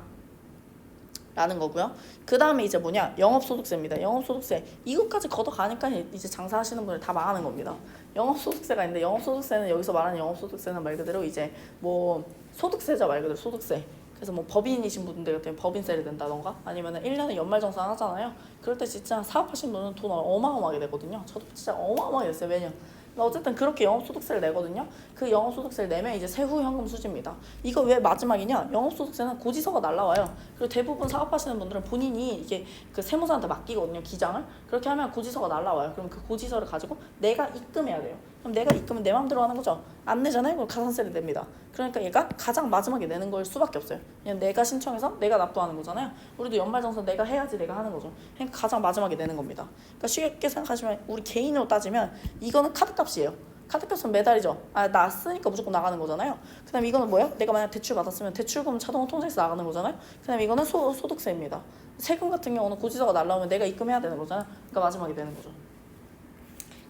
라는 거고요. 그 다음에 이제 뭐냐? 영업소득세입니다. 영업소득세. 이것까지 걷어가니까 이제 장사하시는 분들 다 망하는 겁니다. 영업소득세가 있는데, 영업소득세는 여기서 말하는 영업소득세는 말 그대로 이제 뭐 소득세죠. 말 그대로 소득세. 그래서 뭐 법인이신 분들 같은 법인세를 낸다던가, 아니면은 1년에 연말정산 하잖아요. 그럴 때 진짜 사업하시는 분은 돈 어마어마하게 내거든요. 저도 진짜 어마어마하게 냈어요, 매년. 어쨌든 그렇게 영업소득세를 내거든요. 그 영업소득세를 내면 이제 세후 현금 수지입니다. 이거 왜 마지막이냐? 영업소득세는 고지서가 날라와요. 그리고 대부분 사업하시는 분들은 본인이 이게 그 세무사한테 맡기거든요, 기장을. 그렇게 하면 고지서가 날라와요. 그럼 그 고지서를 가지고 내가 입금해야 돼요. 그럼 내가 입금은 내 맘대로 하는 거죠. 안 내잖아요? 그럼 가산세를 냅니다. 그러니까 얘가 가장 마지막에 내는 걸 수밖에 없어요. 그냥 내가 신청해서 내가 납부하는 거잖아요. 우리도 연말정산 내가 해야지 내가 하는 거죠. 그러니까 가장 마지막에 내는 겁니다. 그러니까 쉽게 생각하시면, 우리 개인으로 따지면 이거는 카드값이에요. 카드값은 매달이죠. 나 쓰니까 무조건 나가는 거잖아요. 그 다음에 이거는 뭐예요? 내가 만약 대출 받았으면 대출금 자동으로 통장에서 나가는 거잖아요. 그 다음에 이거는 소득세입니다. 세금 같은 경우는 고지서가 날라오면 내가 입금해야 되는 거잖아요. 그러니까 마지막에 되는 거죠.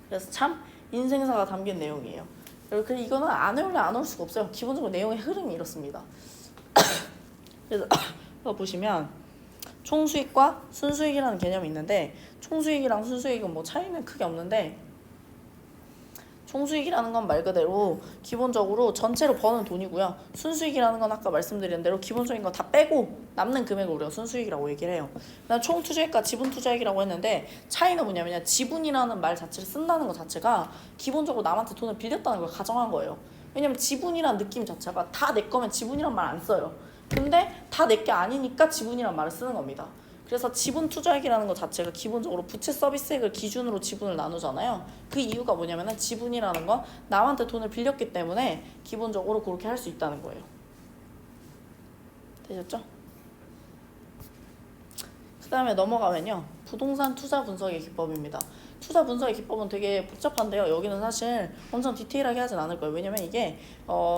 그래서 참 인생사가 담긴 내용이에요. 그리고 이거는 안 외울래 안 외울 수가 없어요. 기본적으로 내용의 흐름이 이렇습니다. 그래서 이거 보시면 총수익과 순수익이라는 개념이 있는데 총수익이랑 순수익은 뭐 차이는 크게 없는데 총수익이라는 건 말 그대로 기본적으로 전체로 버는 돈이고요. 순수익이라는 건 아까 말씀드린 대로 기본적인 거 다 빼고 남는 금액을 우리가 순수익이라고 얘기를 해요. 그다음 총투자익과 지분투자익이라고 했는데 차이는 뭐냐면 지분이라는 말 자체를 쓴다는 것 자체가 기본적으로 남한테 돈을 빌렸다는 걸 가정한 거예요. 왜냐면 지분이란 느낌 자체가 다 내 거면 지분이란 말 안 써요. 근데 다 내 게 아니니까 지분이란 말을 쓰는 겁니다. 그래서 지분 투자액이라는 것 자체가 기본적으로 부채 서비스액을 기준으로 지분을 나누잖아요. 그 이유가 뭐냐면은 지분이라는 건 남한테 돈을 빌렸기 때문에 기본적으로 그렇게 할 수 있다는 거예요. 되셨죠? 그 다음에 넘어가면요. 부동산 투자 분석의 기법입니다. 투자 분석의 기법은 되게 복잡한데요. 여기는 사실 엄청 디테일하게 하진 않을 거예요. 왜냐면 이게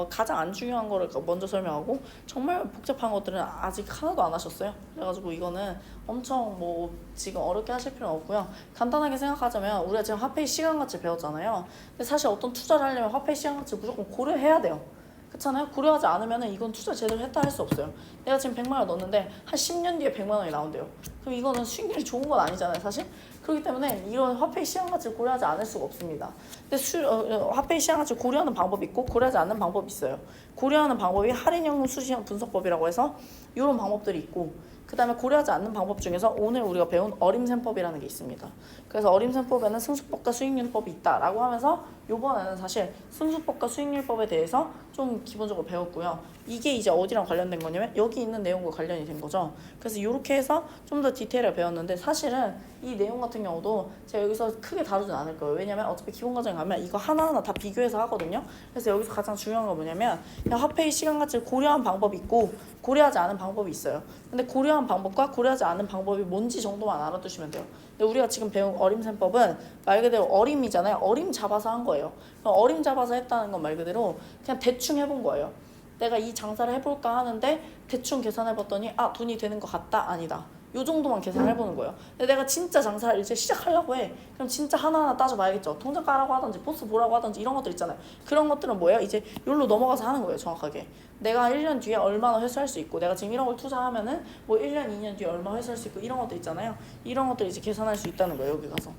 가장 안 중요한 거를 먼저 설명하고 정말 복잡한 것들은 아직 하나도 안 하셨어요. 그래가지고 이거는 엄청 뭐 지금 어렵게 하실 필요는 없고요. 간단하게 생각하자면 우리가 지금 화폐의 시간가치 배웠잖아요. 근데 사실 어떤 투자를 하려면 화폐의 시간가치를 무조건 고려해야 돼요. 그렇잖아요? 고려하지 않으면 이건 투자 제대로 했다 할 수 없어요. 내가 지금 100만 원 넣었는데 한 10년 뒤에 100만 원이 나온대요. 그럼 이거는 수익률이 좋은 건 아니잖아요, 사실? 그렇기 때문에 이런 화폐의 시장가치를 고려하지 않을 수가 없습니다. 근데 화폐의 시장가치를 고려하는 방법이 있고 고려하지 않는 방법이 있어요. 고려하는 방법이 할인연금 수시형 분석법이라고 해서 이런 방법들이 있고 그 다음에 고려하지 않는 방법 중에서 오늘 우리가 배운 어림셈법이라는 게 있습니다. 그래서 어림셈법에는 승수법과 수익률법이 있다라고 하면서 요번에는 사실 승수법과 수익률법에 대해서 좀 기본적으로 배웠고요. 이게 이제 어디랑 관련된 거냐면 여기 있는 내용과 관련이 된 거죠. 그래서 이렇게 해서 좀 더 디테일하게 배웠는데 사실은 이 내용 같은 경우도 제가 여기서 크게 다루진 않을 거예요. 왜냐면 어차피 기본 과정에 가면 이거 하나하나 다 비교해서 하거든요. 그래서 여기서 가장 중요한 건 뭐냐면 그냥 화폐의 시간 가치를 고려한 방법이 있고 고려하지 않은 방법이 있어요. 근데 고려한 방법과 고려하지 않은 방법이 뭔지 정도만 알아두시면 돼요. 근데 우리가 지금 배운 어림셈법은 말 그대로 어림이잖아요. 어림 잡아서 한 거예요. 어림 잡아서 했다는 건 말 그대로 그냥 대충 해본 거예요. 내가 이 장사를 해볼까 하는데 대충 계산해봤더니 돈이 되는 것 같다? 아니다. 요 정도만 계산을 해보는 거예요. 근데 내가 진짜 장사를 이제 시작하려고 해. 그럼 진짜 하나하나 따져봐야겠죠. 통장 까라고 하든지 포스 보라고 하든지 이런 것들 있잖아요. 그런 것들은 뭐예요? 이제 여기로 넘어가서 하는 거예요. 정확하게. 내가 1년 뒤에 얼마나 회수할 수 있고 내가 지금 1억을 투자하면은 뭐 1년, 2년 뒤에 얼마 회수할 수 있고 이런 것들 있잖아요. 이런 것들 이제 계산할 수 있다는 거예요. 여기 가서.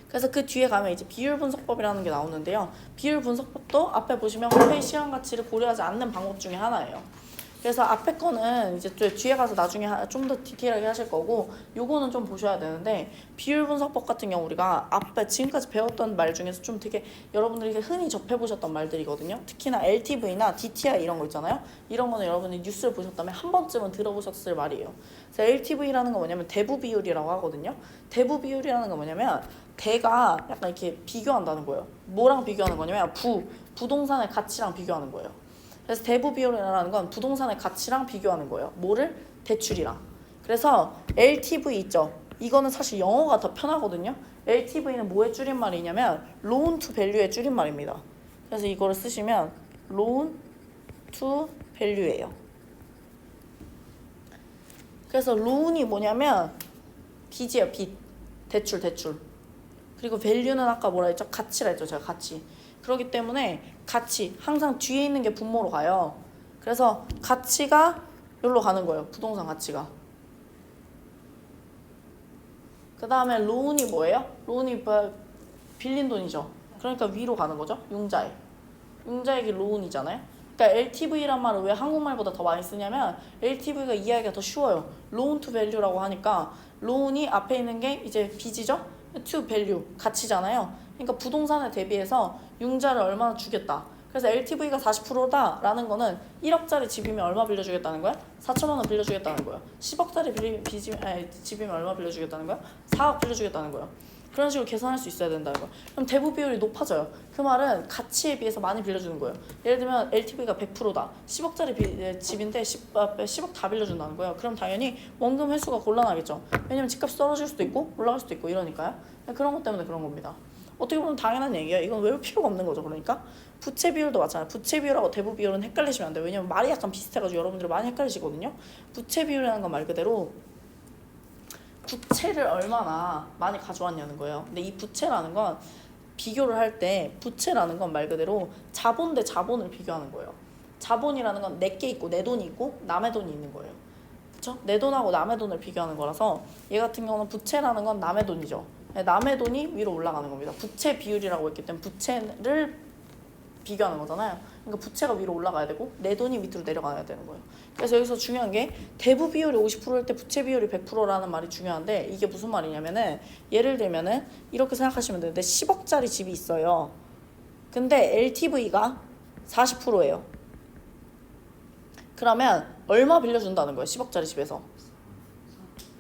그래서 그 뒤에 가면 이제 비율 분석법이라는 게 나오는데요. 비율 분석법도 앞에 보시면 화폐의 시간 가치를 고려하지 않는 방법 중에 하나예요. 그래서 앞에 거는 이제 뒤에 가서 나중에 좀 더 디테일하게 하실 거고 요거는 좀 보셔야 되는데 비율 분석법 같은 경우 우리가 앞에 지금까지 배웠던 말 중에서 좀 되게 여러분들이 흔히 접해보셨던 말들이거든요. 특히나 LTV나 DTI 이런 거 있잖아요. 이런 거는 여러분이 뉴스를 보셨다면 한 번쯤은 들어보셨을 말이에요. 그래서 LTV라는 건 뭐냐면 대부 비율이라고 하거든요. 대부 비율이라는 건 뭐냐면 대가 약간 이렇게 비교한다는 거예요. 뭐랑 비교하는 거냐면 부동산의 가치랑 비교하는 거예요. 그래서 대부 비율이라는 건 부동산의 가치랑 비교하는 거예요. 뭐를? 대출이랑. 그래서 LTV 있죠. 이거는 사실 영어가 더 편하거든요. LTV는 뭐의 줄임말이냐면 Loan to Value의 줄임말입니다. 그래서 이거를 쓰시면 Loan to Value예요. 그래서 loan이 뭐냐면 빚이에요. 빚. 대출. 그리고 value는 아까 뭐라 했죠? 가치라 했죠. 제가 가치. 그렇기 때문에 가치 항상 뒤에 있는 게 분모로 가요. 그래서 가치가 여기로 가는 거예요. 부동산 가치가. 그 다음에 loan이 뭐예요? loan이 빌린 돈이죠. 그러니까 위로 가는 거죠. 융자액이 loan이잖아요. 그러니까 LTV란 말을 왜 한국말보다 더 많이 쓰냐면 LTV가 이해하기가 더 쉬워요. loan to value라고 하니까 loan이 앞에 있는 게 이제 빚이죠. to value 가치잖아요. 그러니까 부동산에 대비해서 융자를 얼마나 주겠다. 그래서 LTV가 40%다라는 거는 1억짜리 집이면 얼마 빌려주겠다는 거야? 4천만 원 빌려주겠다는 거야. 10억짜리 집이면 얼마 빌려주겠다는 거야? 4억 빌려주겠다는 거야. 그런 식으로 계산할 수 있어야 된다는 거야. 그럼 대부 비율이 높아져요. 그 말은 가치에 비해서 많이 빌려주는 거예요. 예를 들면 LTV가 100%다. 10억짜리 집인데 10억 다 빌려준다는 거예요. 그럼 당연히 원금 회수가 곤란하겠죠. 왜냐면 집값이 떨어질 수도 있고 올라갈 수도 있고 이러니까요. 그런 것 때문에 그런 겁니다. 어떻게 보면 당연한 얘기예요. 이건 외울 필요가 없는 거죠. 그러니까 부채 비율도 마찬가지예요. 부채 비율하고 대부 비율은 헷갈리시면 안 돼요. 왜냐면 말이 약간 비슷해가지고 여러분들이 많이 헷갈리시거든요. 부채 비율이라는 건 말 그대로 부채를 얼마나 많이 가져왔냐는 거예요. 근데 이 부채라는 건 비교를 할 때 부채라는 건 말 그대로 자본 대 자본을 비교하는 거예요. 자본이라는 건 내 게 있고 내 돈이 있고 남의 돈이 있는 거예요. 그쵸? 내 돈하고 남의 돈을 비교하는 거라서 얘 같은 경우는 부채라는 건 남의 돈이죠. 남의 돈이 위로 올라가는 겁니다. 부채 비율이라고 했기 때문에 부채를 비교하는 거잖아요. 그러니까 부채가 위로 올라가야 되고 내 돈이 밑으로 내려가야 되는 거예요. 그래서 여기서 중요한 게 대부 비율이 50%일 때 부채 비율이 100%라는 말이 중요한데 이게 무슨 말이냐면은 예를 들면은 이렇게 생각하시면 되는데 10억짜리 집이 있어요. 근데 LTV가 40%예요. 그러면 얼마 빌려준다는 거예요? 10억짜리 집에서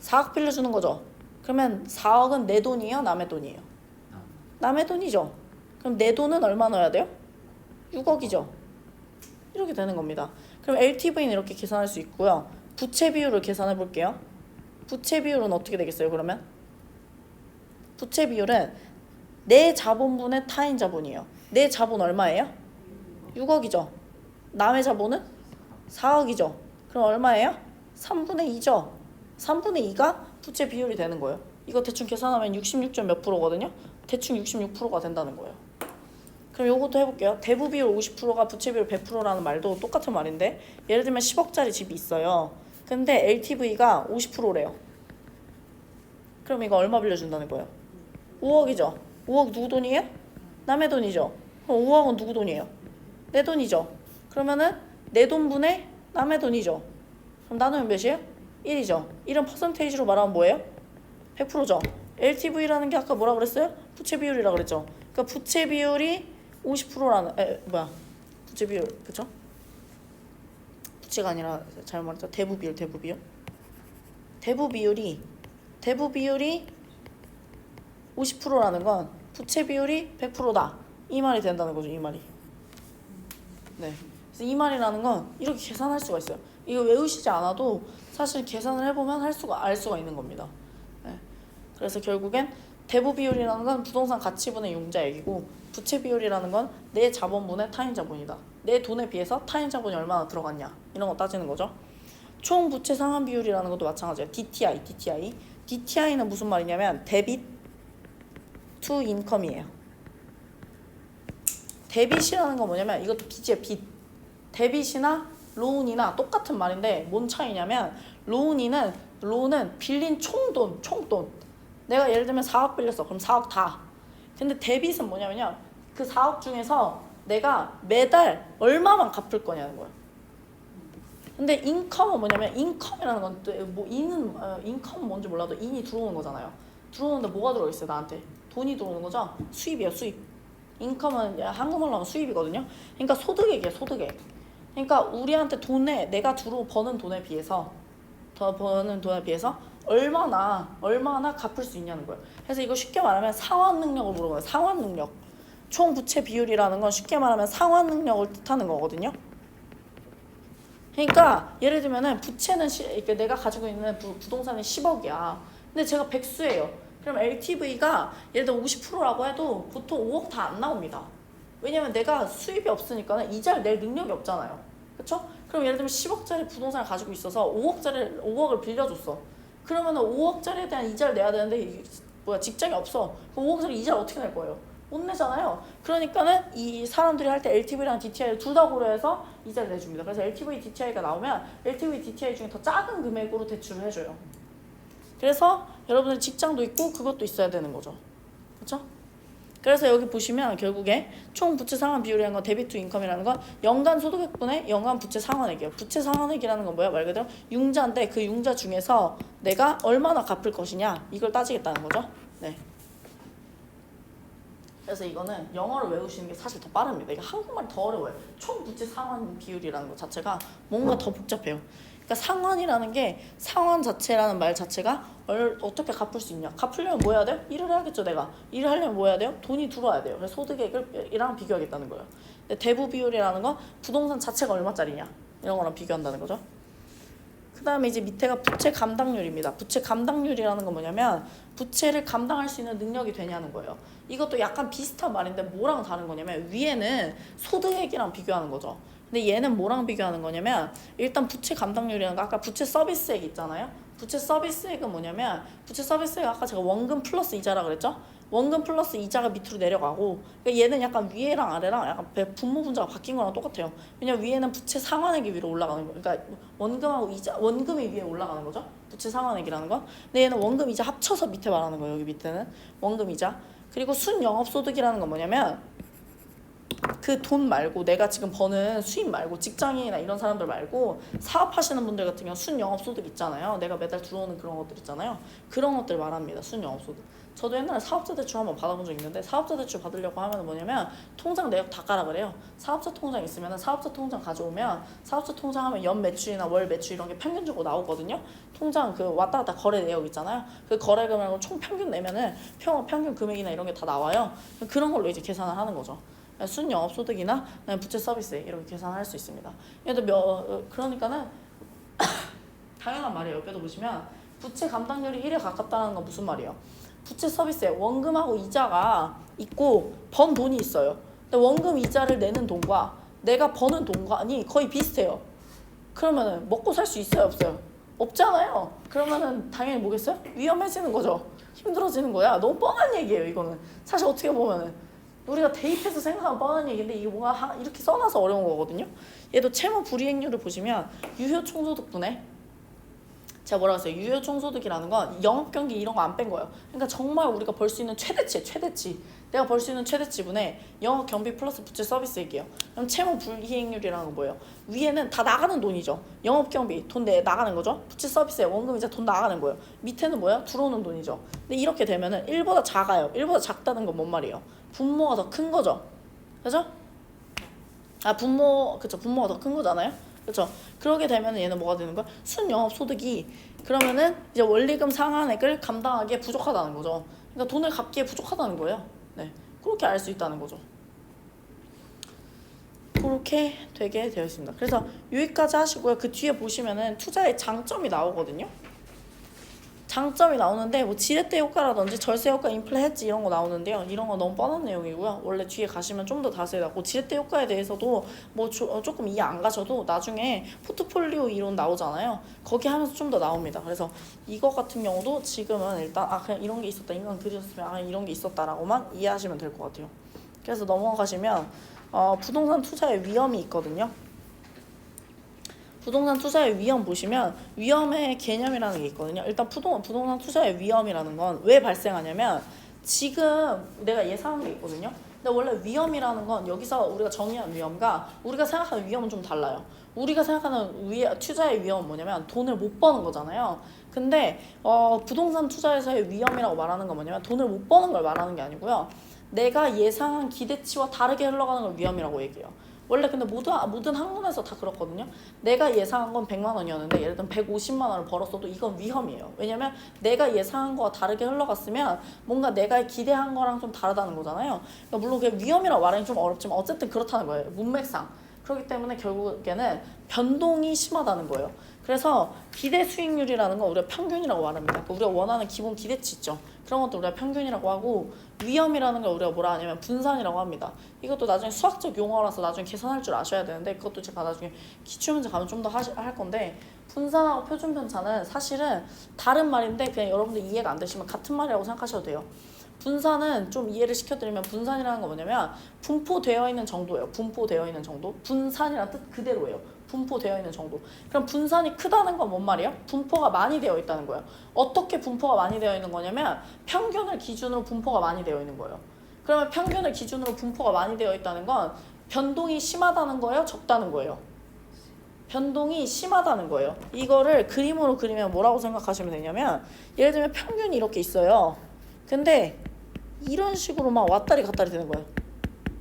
4억 빌려주는 거죠. 그러면 4억은 내 돈이에요? 남의 돈이에요? 남의 돈이죠. 그럼 내 돈은 얼마 넣어야 돼요? 6억이죠. 이렇게 되는 겁니다. 그럼 LTV는 이렇게 계산할 수 있고요. 부채 비율을 계산해 볼게요. 부채 비율은 어떻게 되겠어요? 그러면 부채 비율은 내 자본분의 타인 자본이에요. 내 자본 얼마예요? 6억이죠. 남의 자본은 4억이죠. 그럼 얼마예요? 3분의 2죠. 3분의 2가 부채 비율이 되는 거예요. 이거 대충 계산하면 66점 몇 프로거든요. 대충 66%가 된다는 거예요. 그럼 요것도 해볼게요. 대부 비율 50%가 부채 비율 100%라는 말도 똑같은 말인데 예를 들면 10억짜리 집이 있어요. 근데 LTV가 50%래요. 그럼 이거 얼마 빌려준다는 거예요? 5억이죠. 5억 누구 돈이에요? 남의 돈이죠. 그럼 5억은 누구 돈이에요? 내 돈이죠. 그러면은 내 돈분의 남의 돈이죠. 그럼 나누면 몇이에요? 1이죠. 1은 퍼센테이지로 말하면 뭐예요? 100%죠. LTV라는 게 아까 뭐라 그랬어요? 부채 비율이라 그랬죠. 그러니까 부채 비율이 50%라는 부채 비율 그쵸? 부채가 아니라 잘못 말했죠. 대부 비율. 대부 비율이 50%라는 건 부채 비율이 100%다. 이 말이 된다는 거죠. 이 말이. 네. 그래서 이 말이라는 건 이렇게 계산할 수가 있어요. 이거 외우시지 않아도 사실 계산을 해보면 알 수가 있는 겁니다. 네. 그래서 결국엔 대부 비율이라는 건 부동산 가치분의 융자액이고 부채 비율이라는 건 내 자본분의 타인 자본이다. 내 돈에 비해서 타인 자본이 얼마나 들어갔냐 이런 거 따지는 거죠. 총 부채 상환 비율이라는 것도 마찬가지예요. DTI는 무슨 말이냐면 데빗 투 인컴이에요. 데빗이라는 건 뭐냐면 이것도 빚이에요. 빚. 데빗이나 로운이나 똑같은 말인데 뭔 차이냐면 로운은 빌린 총돈. 내가 예를 들면 4억 빌렸어. 그럼 4억 다. 근데 데빗은 뭐냐면요. 그 4억 중에서 내가 매달 얼마만 갚을 거냐는 거예요. 근데 인컴은 뭐냐면 인컴이라는 건 또 뭐 인컴은 뭔지 몰라도 인이 들어오는 거잖아요. 들어오는데 뭐가 들어가 있어요? 나한테 돈이 들어오는 거죠. 수입이에요. 수입. 인컴은 한국말로 하면 수입이거든요. 그러니까 소득액이에요. 소득액. 그러니까 우리한테 내가 버는 돈에 비해서 얼마나 갚을 수 있냐는 거예요. 그래서 이거 쉽게 말하면 상환 능력을 물어봐요. 상환 능력. 총 부채 비율이라는 건 쉽게 말하면 상환 능력을 뜻하는 거거든요. 그러니까 예를 들면은 부채는 내가 가지고 있는 부동산이 10억이야. 근데 제가 백수예요. 그럼 LTV가 예를 들어 50%라고 해도 보통 5억 다 안 나옵니다. 왜냐면 내가 수입이 없으니까 이자를 낼 능력이 없잖아요. 그쵸? 그럼 예를 들면 10억짜리 부동산을 가지고 있어서 5억을 빌려줬어. 그러면은 5억짜리에 대한 이자를 내야 되는데 직장이 없어. 그럼 5억짜리 이자를 어떻게 낼 거예요? 못 내잖아요. 그러니까는 이 사람들이 할 때 LTV랑 DTI를 둘 다 고려해서 이자를 내줍니다. 그래서 LTV, DTI가 나오면 LTV, DTI 중에 더 작은 금액으로 대출을 해줘요. 그래서 여러분들 직장도 있고 그것도 있어야 되는 거죠. 그렇죠? 그래서 여기 보시면 결국에 총 부채 상환 비율이라는 건 데빗 투 인컴이라는 건 연간 소득액분의 연간 부채 상환액이에요. 부채 상환액이라는 건 뭐야? 말 그대로 융자인데 그 융자 중에서 내가 얼마나 갚을 것이냐 이걸 따지겠다는 거죠. 네. 그래서 이거는 영어를 외우시는 게 사실 더 빠릅니다. 이게 한국말이 더 어려워요. 총 부채 상환 비율이라는 것 자체가 뭔가 더 복잡해요. 그러니까 상환이라는 게 상환 자체라는 말 자체가 어떻게 갚을 수 있냐. 갚으려면 뭐 해야 돼요? 일을 해야겠죠. 내가. 일을 하려면 뭐 해야 돼요? 돈이 들어와야 돼요. 그래서 소득액이랑 비교하겠다는 거예요. 근데 대부 비율이라는 건 부동산 자체가 얼마짜리냐 이런 거랑 비교한다는 거죠. 그 다음에 이제 밑에가 부채 감당률입니다. 부채 감당률이라는 건 뭐냐면 부채를 감당할 수 있는 능력이 되냐는 거예요. 이것도 약간 비슷한 말인데 뭐랑 다른 거냐면 위에는 소득액이랑 비교하는 거죠. 근데 얘는 뭐랑 비교하는 거냐면 일단 부채 감당률이라는 거 아까 부채 서비스액 있잖아요. 부채 서비스액은 뭐냐면 부채 서비스액 아까 제가 원금 플러스 이자라 그랬죠. 원금 플러스 이자가 밑으로 내려가고 그러니까 얘는 약간 위에랑 아래랑 약간 분모 분자가 바뀐 거랑 똑같아요. 왜냐면 위에는 부채 상환액이 위로 올라가는 거예요. 그러니까 원금하고 이자 원금이 위에 올라가는 거죠. 부채 상환액이라는 거. 근데 얘는 원금 이자 합쳐서 밑에 말하는 거예요. 여기 밑에는 원금 이자. 그리고 순영업소득이라는 건 뭐냐면 그 돈 말고 내가 지금 버는 수입 말고 직장인이나 이런 사람들 말고 사업하시는 분들 같은 경우 순영업소득 있잖아요. 내가 매달 들어오는 그런 것들 있잖아요. 그런 것들 말합니다. 순영업소득. 저도 옛날에 사업자 대출 한번 받아본 적 있는데 사업자 대출 받으려고 하면 뭐냐면 통장 내역 다 까라 그래요. 사업자 통장 있으면 사업자 통장 가져오면 사업자 통장 하면 연 매출이나 월 매출 이런 게 평균적으로 나오거든요. 통장 그 왔다 갔다 거래 내역 있잖아요. 그 거래 금액을 총 평균 내면은 평균 금액이나 이런 게 다 나와요. 그런 걸로 이제 계산을 하는 거죠. 순영업소득이나 부채 서비스 이렇게 계산할 수 있습니다. 얘도 그러니까는 당연한 말이에요. 옆에도 보시면 부채 감당률이 1에 가깝다는 건 무슨 말이에요? 부채 서비스에 원금하고 이자가 있고 번 돈이 있어요. 근데 원금 이자를 내는 돈과 내가 버는 돈과는 거의 비슷해요. 그러면은 먹고 살 수 있어요, 없어요? 없잖아요. 그러면은 당연히 뭐겠어요? 위험해지는 거죠. 힘들어지는 거야. 너무 뻔한 얘기예요, 이거는. 사실 어떻게 보면은 우리가 대입해서 생각하면 뻔한 얘기인데 이게 뭔가 이렇게 써놔서 어려운 거거든요. 얘도 채무 불이행률을 보시면 유효 총소득분에 제가 뭐라고 했어요? 유효 총소득이라는 건 영업경비 이런 거 안 뺀 거예요. 그러니까 정말 우리가 벌 수 있는 최대치 내가 벌 수 있는 최대치분에 영업경비 플러스 부채 서비스액이에요. 그럼 채무 불이행률이라는 건 뭐예요? 위에는 다 나가는 돈이죠. 영업경비 돈 나가는 거죠. 부채 서비스액 원금이자 돈 나가는 거예요. 밑에는 뭐야? 들어오는 돈이죠. 근데 이렇게 되면은 1보다 작아요. 1보다 작다는 건 뭔 말이에요? 분모가 더 큰 거죠. 그죠? 분모가 더 큰 거잖아요. 그렇죠? 그러게 되면 얘는 뭐가 되는 거야? 순영업소득이 그러면은 이제 원리금 상환액을 감당하기에 부족하다는 거죠. 그러니까 돈을 갚기에 부족하다는 거예요. 네, 그렇게 알 수 있다는 거죠. 그렇게 되게 되어 있습니다. 그래서 여기까지 하시고요. 그 뒤에 보시면은 투자의 장점이 나오거든요. 장점이 나오는데 뭐 지렛대 효과라든지 절세 효과, 인플레 헤지 이런 거 나오는데요. 이런 거 너무 뻔한 내용이고요. 원래 뒤에 가시면 좀 더 자세히 나오고 지렛대 효과에 대해서도 뭐 조금 이해 안 가셔도 나중에 포트폴리오 이론 나오잖아요. 거기 하면서 좀 더 나옵니다. 그래서 이거 같은 경우도 지금은 일단 그냥 이런 게 있었다. 이건 그렸으면 이런 게 있었다라고만 이해하시면 될 것 같아요. 그래서 넘어가시면 부동산 투자의 위험이 있거든요. 부동산 투자의 위험 보시면 위험의 개념이라는 게 있거든요. 일단 부동산 투자의 위험이라는 건 왜 발생하냐면 지금 내가 예상한 게 있거든요. 근데 원래 위험이라는 건 여기서 우리가 정의한 위험과 우리가 생각하는 위험은 좀 달라요. 우리가 생각하는 투자의 위험은 뭐냐면 돈을 못 버는 거잖아요. 근데 부동산 투자에서의 위험이라고 말하는 건 뭐냐면 돈을 못 버는 걸 말하는 게 아니고요. 내가 예상한 기대치와 다르게 흘러가는 걸 위험이라고 얘기해요. 원래 근데 모든 학문에서 다 그렇거든요. 내가 예상한 건 100만 원이었는데 예를 들면 150만 원을 벌었어도 이건 위험이에요. 왜냐면 내가 예상한 거와 다르게 흘러갔으면 뭔가 내가 기대한 거랑 좀 다르다는 거잖아요. 그러니까 물론 그게 위험이라고 말하기 좀 어렵지만 어쨌든 그렇다는 거예요. 문맥상. 그렇기 때문에 결국에는 변동이 심하다는 거예요. 그래서 기대 수익률이라는 건 우리가 평균이라고 말합니다. 그러니까 우리가 원하는 기본 기대치 있죠. 그런 것도 우리가 평균이라고 하고 위험이라는 걸 우리가 뭐라 하냐면 분산이라고 합니다. 이것도 나중에 수학적 용어라서 나중에 계산할 줄 아셔야 되는데 그것도 제가 나중에 기출문제 가면 좀 더 할 건데 분산하고 표준 편차는 사실은 다른 말인데 그냥 여러분들 이해가 안 되시면 같은 말이라고 생각하셔도 돼요. 분산은 좀 이해를 시켜드리면 분산이라는 건 뭐냐면 분포되어 있는 정도예요. 분포되어 있는 정도. 분산이라는 뜻 그대로예요. 분포되어 있는 정도. 그럼 분산이 크다는 건 뭔 말이에요? 분포가 많이 되어 있다는 거예요. 어떻게 분포가 많이 되어 있는 거냐면 평균을 기준으로 분포가 많이 되어 있는 거예요. 그러면 평균을 기준으로 분포가 많이 되어 있다는 건 변동이 심하다는 거예요? 적다는 거예요? 변동이 심하다는 거예요. 이거를 그림으로 그리면 뭐라고 생각하시면 되냐면 예를 들면 평균이 이렇게 있어요. 근데 이런 식으로 막 왔다리 갔다리 되는 거예요.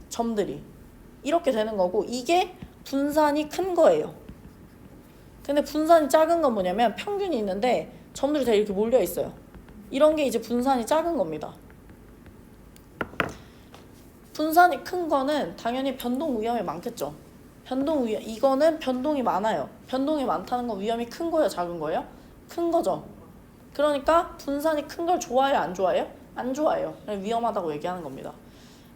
점들이. 이렇게 되는 거고 이게 분산이 큰 거예요. 근데 분산이 작은 건 뭐냐면 평균이 있는데 점들이 다 이렇게 몰려 있어요. 이런 게 이제 분산이 작은 겁니다. 분산이 큰 거는 당연히 변동 위험이 많겠죠. 변동 위험, 이거는 변동이 많아요. 변동이 많다는 건 위험이 큰 거예요, 작은 거예요? 큰 거죠. 그러니까 분산이 큰 걸 좋아해요, 안 좋아해요? 안 좋아해요. 위험하다고 얘기하는 겁니다.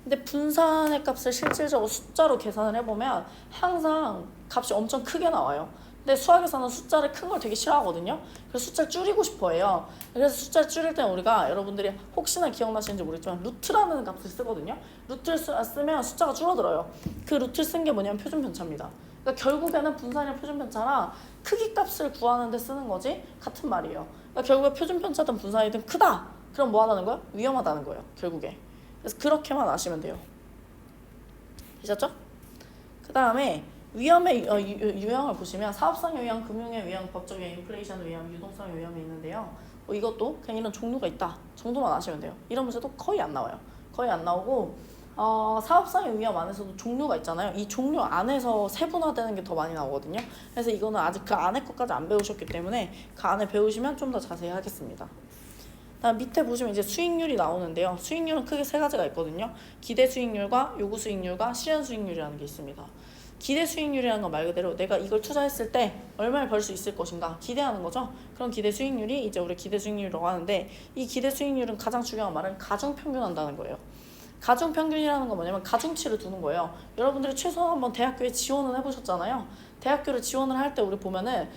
근데 분산의 값을 실질적으로 숫자로 계산을 해보면 항상 값이 엄청 크게 나와요. 근데 수학에서는 숫자를 큰 걸 되게 싫어하거든요. 그래서 숫자를 줄이고 싶어 해요. 그래서 숫자를 줄일 때 우리가 여러분들이 혹시나 기억나시는지 모르겠지만 루트라는 값을 쓰거든요. 루트를 쓰면 숫자가 줄어들어요. 그 루트를 쓴 게 뭐냐면 표준편차입니다. 그러니까 결국에는 분산이랑 표준편차랑 크기 값을 구하는 데 쓰는 거지 같은 말이에요. 그러니까 결국에 표준편차든 분산이든 크다. 그럼 뭐 하다는 거야? 위험하다는 거예요. 결국에. 그래서 그렇게만 아시면 돼요. 되셨죠? 그 다음에 위험의 유형을 보시면 사업상의 위험, 금융의 위험, 법적 위험, 인플레이션 위험, 유동성의 위험이 있는데요. 이것도 그냥 이런 종류가 있다 정도만 아시면 돼요. 이런 문제도 거의 안 나와요. 거의 안 나오고 사업상의 위험 안에서도 종류가 있잖아요. 이 종류 안에서 세분화되는 게 더 많이 나오거든요. 그래서 이거는 아직 그 안에 것까지 안 배우셨기 때문에 그 안에 배우시면 좀 더 자세히 하겠습니다. 다음 밑에 보시면 이제 수익률이 나오는데요. 수익률은 크게 세 가지가 있거든요. 기대 수익률과 요구 수익률과 실현 수익률이라는 게 있습니다. 기대 수익률이라는 건 말 그대로 내가 이걸 투자했을 때 얼마를 벌 수 있을 것인가 기대하는 거죠. 그런 기대 수익률이 이제 우리 기대 수익률이라고 하는데 이 기대 수익률은 가장 중요한 말은 가중평균한다는 거예요. 가중평균이라는 건 뭐냐면 가중치를 두는 거예요. 여러분들이 최소한 한번 대학교에 지원을 해보셨잖아요. 대학교를 지원을 할 때 우리 보면은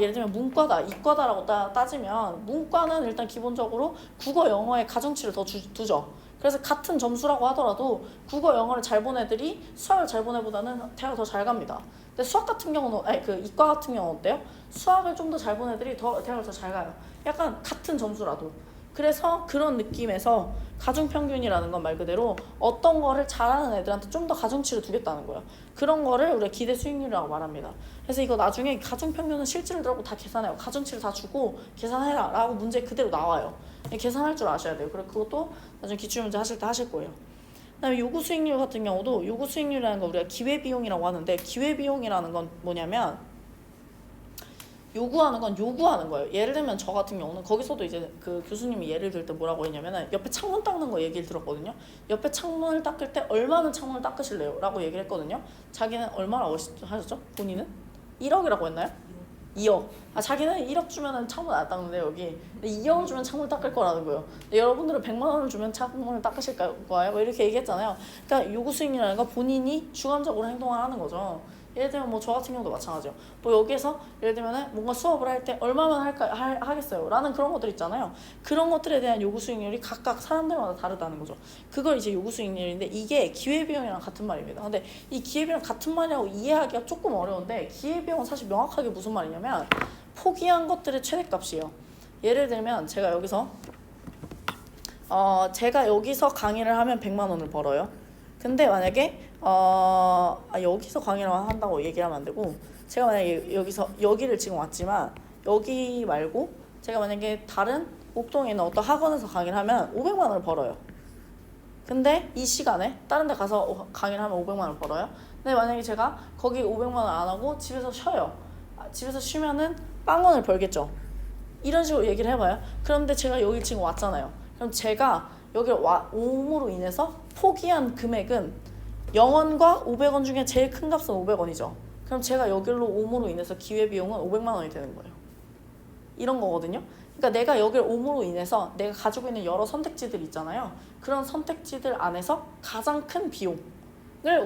예를 들면 문과다, 이과다라고 따지면 문과는 일단 기본적으로 국어, 영어에 가중치를 더 두죠. 그래서 같은 점수라고 하더라도 국어, 영어를 잘 본 애들이 수학을 잘 본 애보다는 대학을 더 잘 갑니다. 근데 수학 같은 경우는 이과 같은 경우는 어때요? 수학을 좀 더 잘 본 애들이 대학을 더 잘 가요. 약간 같은 점수라도. 그래서 그런 느낌에서 가중평균이라는 건 말 그대로 어떤 거를 잘하는 애들한테 좀 더 가중치를 두겠다는 거예요. 그런 거를 우리가 기대 수익률이라고 말합니다. 그래서 이거 나중에 가중평균은 실질을 들고 다 계산해요. 가중치를 다 주고 계산해라 라고 문제 그대로 나와요. 계산할 줄 아셔야 돼요. 그리고 그것도 나중에 기출문제 하실 때 하실 거예요. 그다음에 요구 수익률 같은 경우도 요구 수익률이라는 거 우리가 기회비용이라고 하는데 기회비용이라는 건 뭐냐면 요구하는 건 요구하는 거예요. 예를 들면 저 같은 경우는 거기서도 이제 그 교수님이 예를 들 때 뭐라고 했냐면은 옆에 창문 닦는 거 얘기를 들었거든요. 옆에 창문을 닦을 때 얼마는 창문을 닦으실래요? 라고 얘기를 했거든요. 자기는 얼마라고 하셨죠? 본인은? 1억이라고 했나요? 2억. 자기는 1억 주면은 창문 안 닦는데 여기. 근데 2억을 주면 창문 닦을 거라는 거예요. 근데 여러분들은 100만 원을 주면 창문을 닦으실 거예요? 뭐 이렇게 얘기했잖아요. 그러니까 요구 수익률이라는 건 본인이 주관적으로 행동을 하는 거죠. 예를 들면 뭐 저 같은 경우도 마찬가지죠. 뭐 여기에서 예를 들면은 뭔가 수업을 할 때 얼마만 하겠어요? 라는 그런 것들 있잖아요. 그런 것들에 대한 요구 수익률이 각각 사람들마다 다르다는 거죠. 그걸 이제 요구 수익률인데 이게 기회비용이랑 같은 말입니다. 근데 이 기회비용 같은 말이라고 이해하기가 조금 어려운데 기회비용은 사실 명확하게 무슨 말이냐면 포기한 것들의 최대값이에요. 예를 들면 제가 여기서 강의를 하면 100만 원을 벌어요. 근데 만약에 여기서 강의를 한다고 얘기를 하면 안 되고 제가 만약에 여기를 지금 왔지만 여기 말고 제가 만약에 다른 옥동에 있는 어떤 학원에서 강의를 하면 500만 원을 벌어요. 근데 이 시간에 다른 데 가서 강의를 하면 500만 원을 벌어요. 근데 만약에 제가 거기 500만 원 안 하고 집에서 쉬어요. 집에서 쉬면은 빵원을 벌겠죠. 이런 식으로 얘기를 해봐요. 그런데 제가 여기 지금 왔잖아요. 그럼 제가 여기 옴으로 인해서 포기한 금액은 0원과 500원 중에 제일 큰 값은 500원이죠. 그럼 제가 여기로 옴으로 인해서 기회비용은 500만 원이 되는 거예요. 이런 거거든요. 그러니까 내가 여기를 옴으로 인해서 내가 가지고 있는 여러 선택지들 있잖아요. 그런 선택지들 안에서 가장 큰 비용을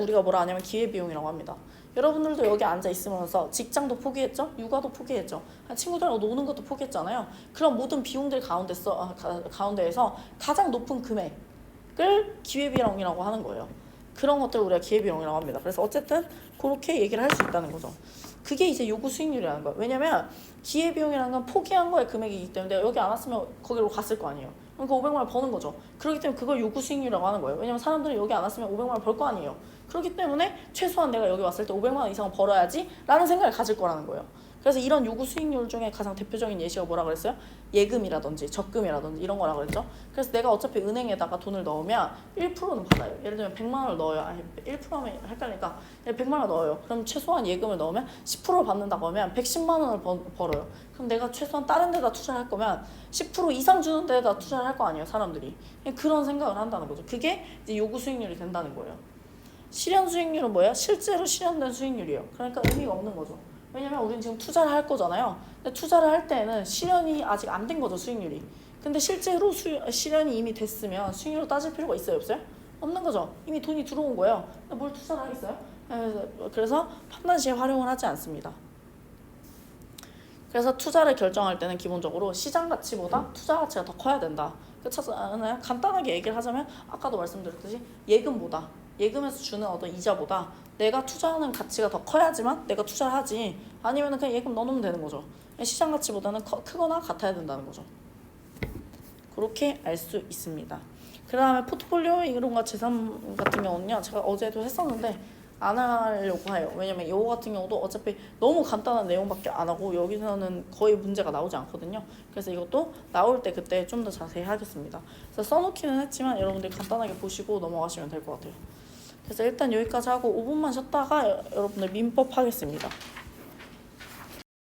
우리가 뭐라 하냐면 기회비용이라고 합니다. 여러분들도 여기 앉아 있으면서 직장도 포기했죠? 육아도 포기했죠? 친구들하고 노는 것도 포기했잖아요. 그런 모든 비용들 가운데에서 가장 높은 금액을 기회비용이라고 하는 거예요. 그런 것들을 우리가 기회비용이라고 합니다. 그래서 어쨌든 그렇게 얘기를 할 수 있다는 거죠. 그게 이제 요구 수익률이라는 거예요. 왜냐면 기회비용이라는 건 포기한 거의 금액이기 때문에 내가 여기 안 왔으면 거기로 갔을 거 아니에요. 그럼 그 500만 원 버는 거죠. 그렇기 때문에 그걸 요구 수익률이라고 하는 거예요. 왜냐면 사람들이 여기 안 왔으면 500만 원 벌 거 아니에요. 그렇기 때문에 최소한 내가 여기 왔을 때 500만 원 이상은 벌어야지 라는 생각을 가질 거라는 거예요. 그래서 이런 요구 수익률 중에 가장 대표적인 예시가 뭐라 그랬어요? 예금이라든지 적금이라든지 이런 거라 그랬죠. 그래서 내가 어차피 은행에다가 돈을 넣으면 1%는 받아요. 예를 들면 100만 원을 넣어요. 1%하면 헷갈리니까 100만 원 넣어요. 그럼 최소한 예금을 넣으면 10% 받는다고 하면 110만 원을 벌어요. 그럼 내가 최소한 다른 데다 투자를 할 거면 10% 이상 주는 데다 투자를 할 거 아니에요, 사람들이. 그런 생각을 한다는 거죠. 그게 이제 요구 수익률이 된다는 거예요. 실현 수익률은 뭐예요? 실제로 실현된 수익률이에요. 그러니까 의미가 없는 거죠. 왜냐면 우리는 지금 투자를 할 거잖아요. 근데 투자를 할 때는 실현이 아직 안 된 거죠, 수익률이. 근데 실제로 실현이 이미 됐으면 수익률을 따질 필요가 있어요, 없어요? 없는 거죠. 이미 돈이 들어온 거예요. 근데 뭘 투자를 하겠어요? 그래서 판단 시에 활용을 하지 않습니다. 그래서 투자를 결정할 때는 기본적으로 시장 가치보다 투자 가치가 더 커야 된다. 그렇잖아요. 간단하게 얘기를 하자면 아까도 말씀드렸듯이 예금에서 주는 어떤 이자보다 내가 투자하는 가치가 더 커야지만 내가 투자를 하지, 아니면 그냥 예금 넣어놓으면 되는 거죠. 시장 가치보다는 크거나 같아야 된다는 거죠. 그렇게 알 수 있습니다. 그 다음에 포트폴리오 이론과 재산 같은 경우는요, 제가 어제도 했었는데 안 하려고 해요. 왜냐면 이거 같은 경우도 어차피 너무 간단한 내용밖에 안 하고 여기서는 거의 문제가 나오지 않거든요. 그래서 이것도 나올 때 그때 좀 더 자세히 하겠습니다. 그래서 써놓기는 했지만 여러분들이 간단하게 보시고 넘어가시면 될 것 같아요. 그래서 일단 여기까지 하고 5분만 쉬었다가 여러분들 민법 하겠습니다.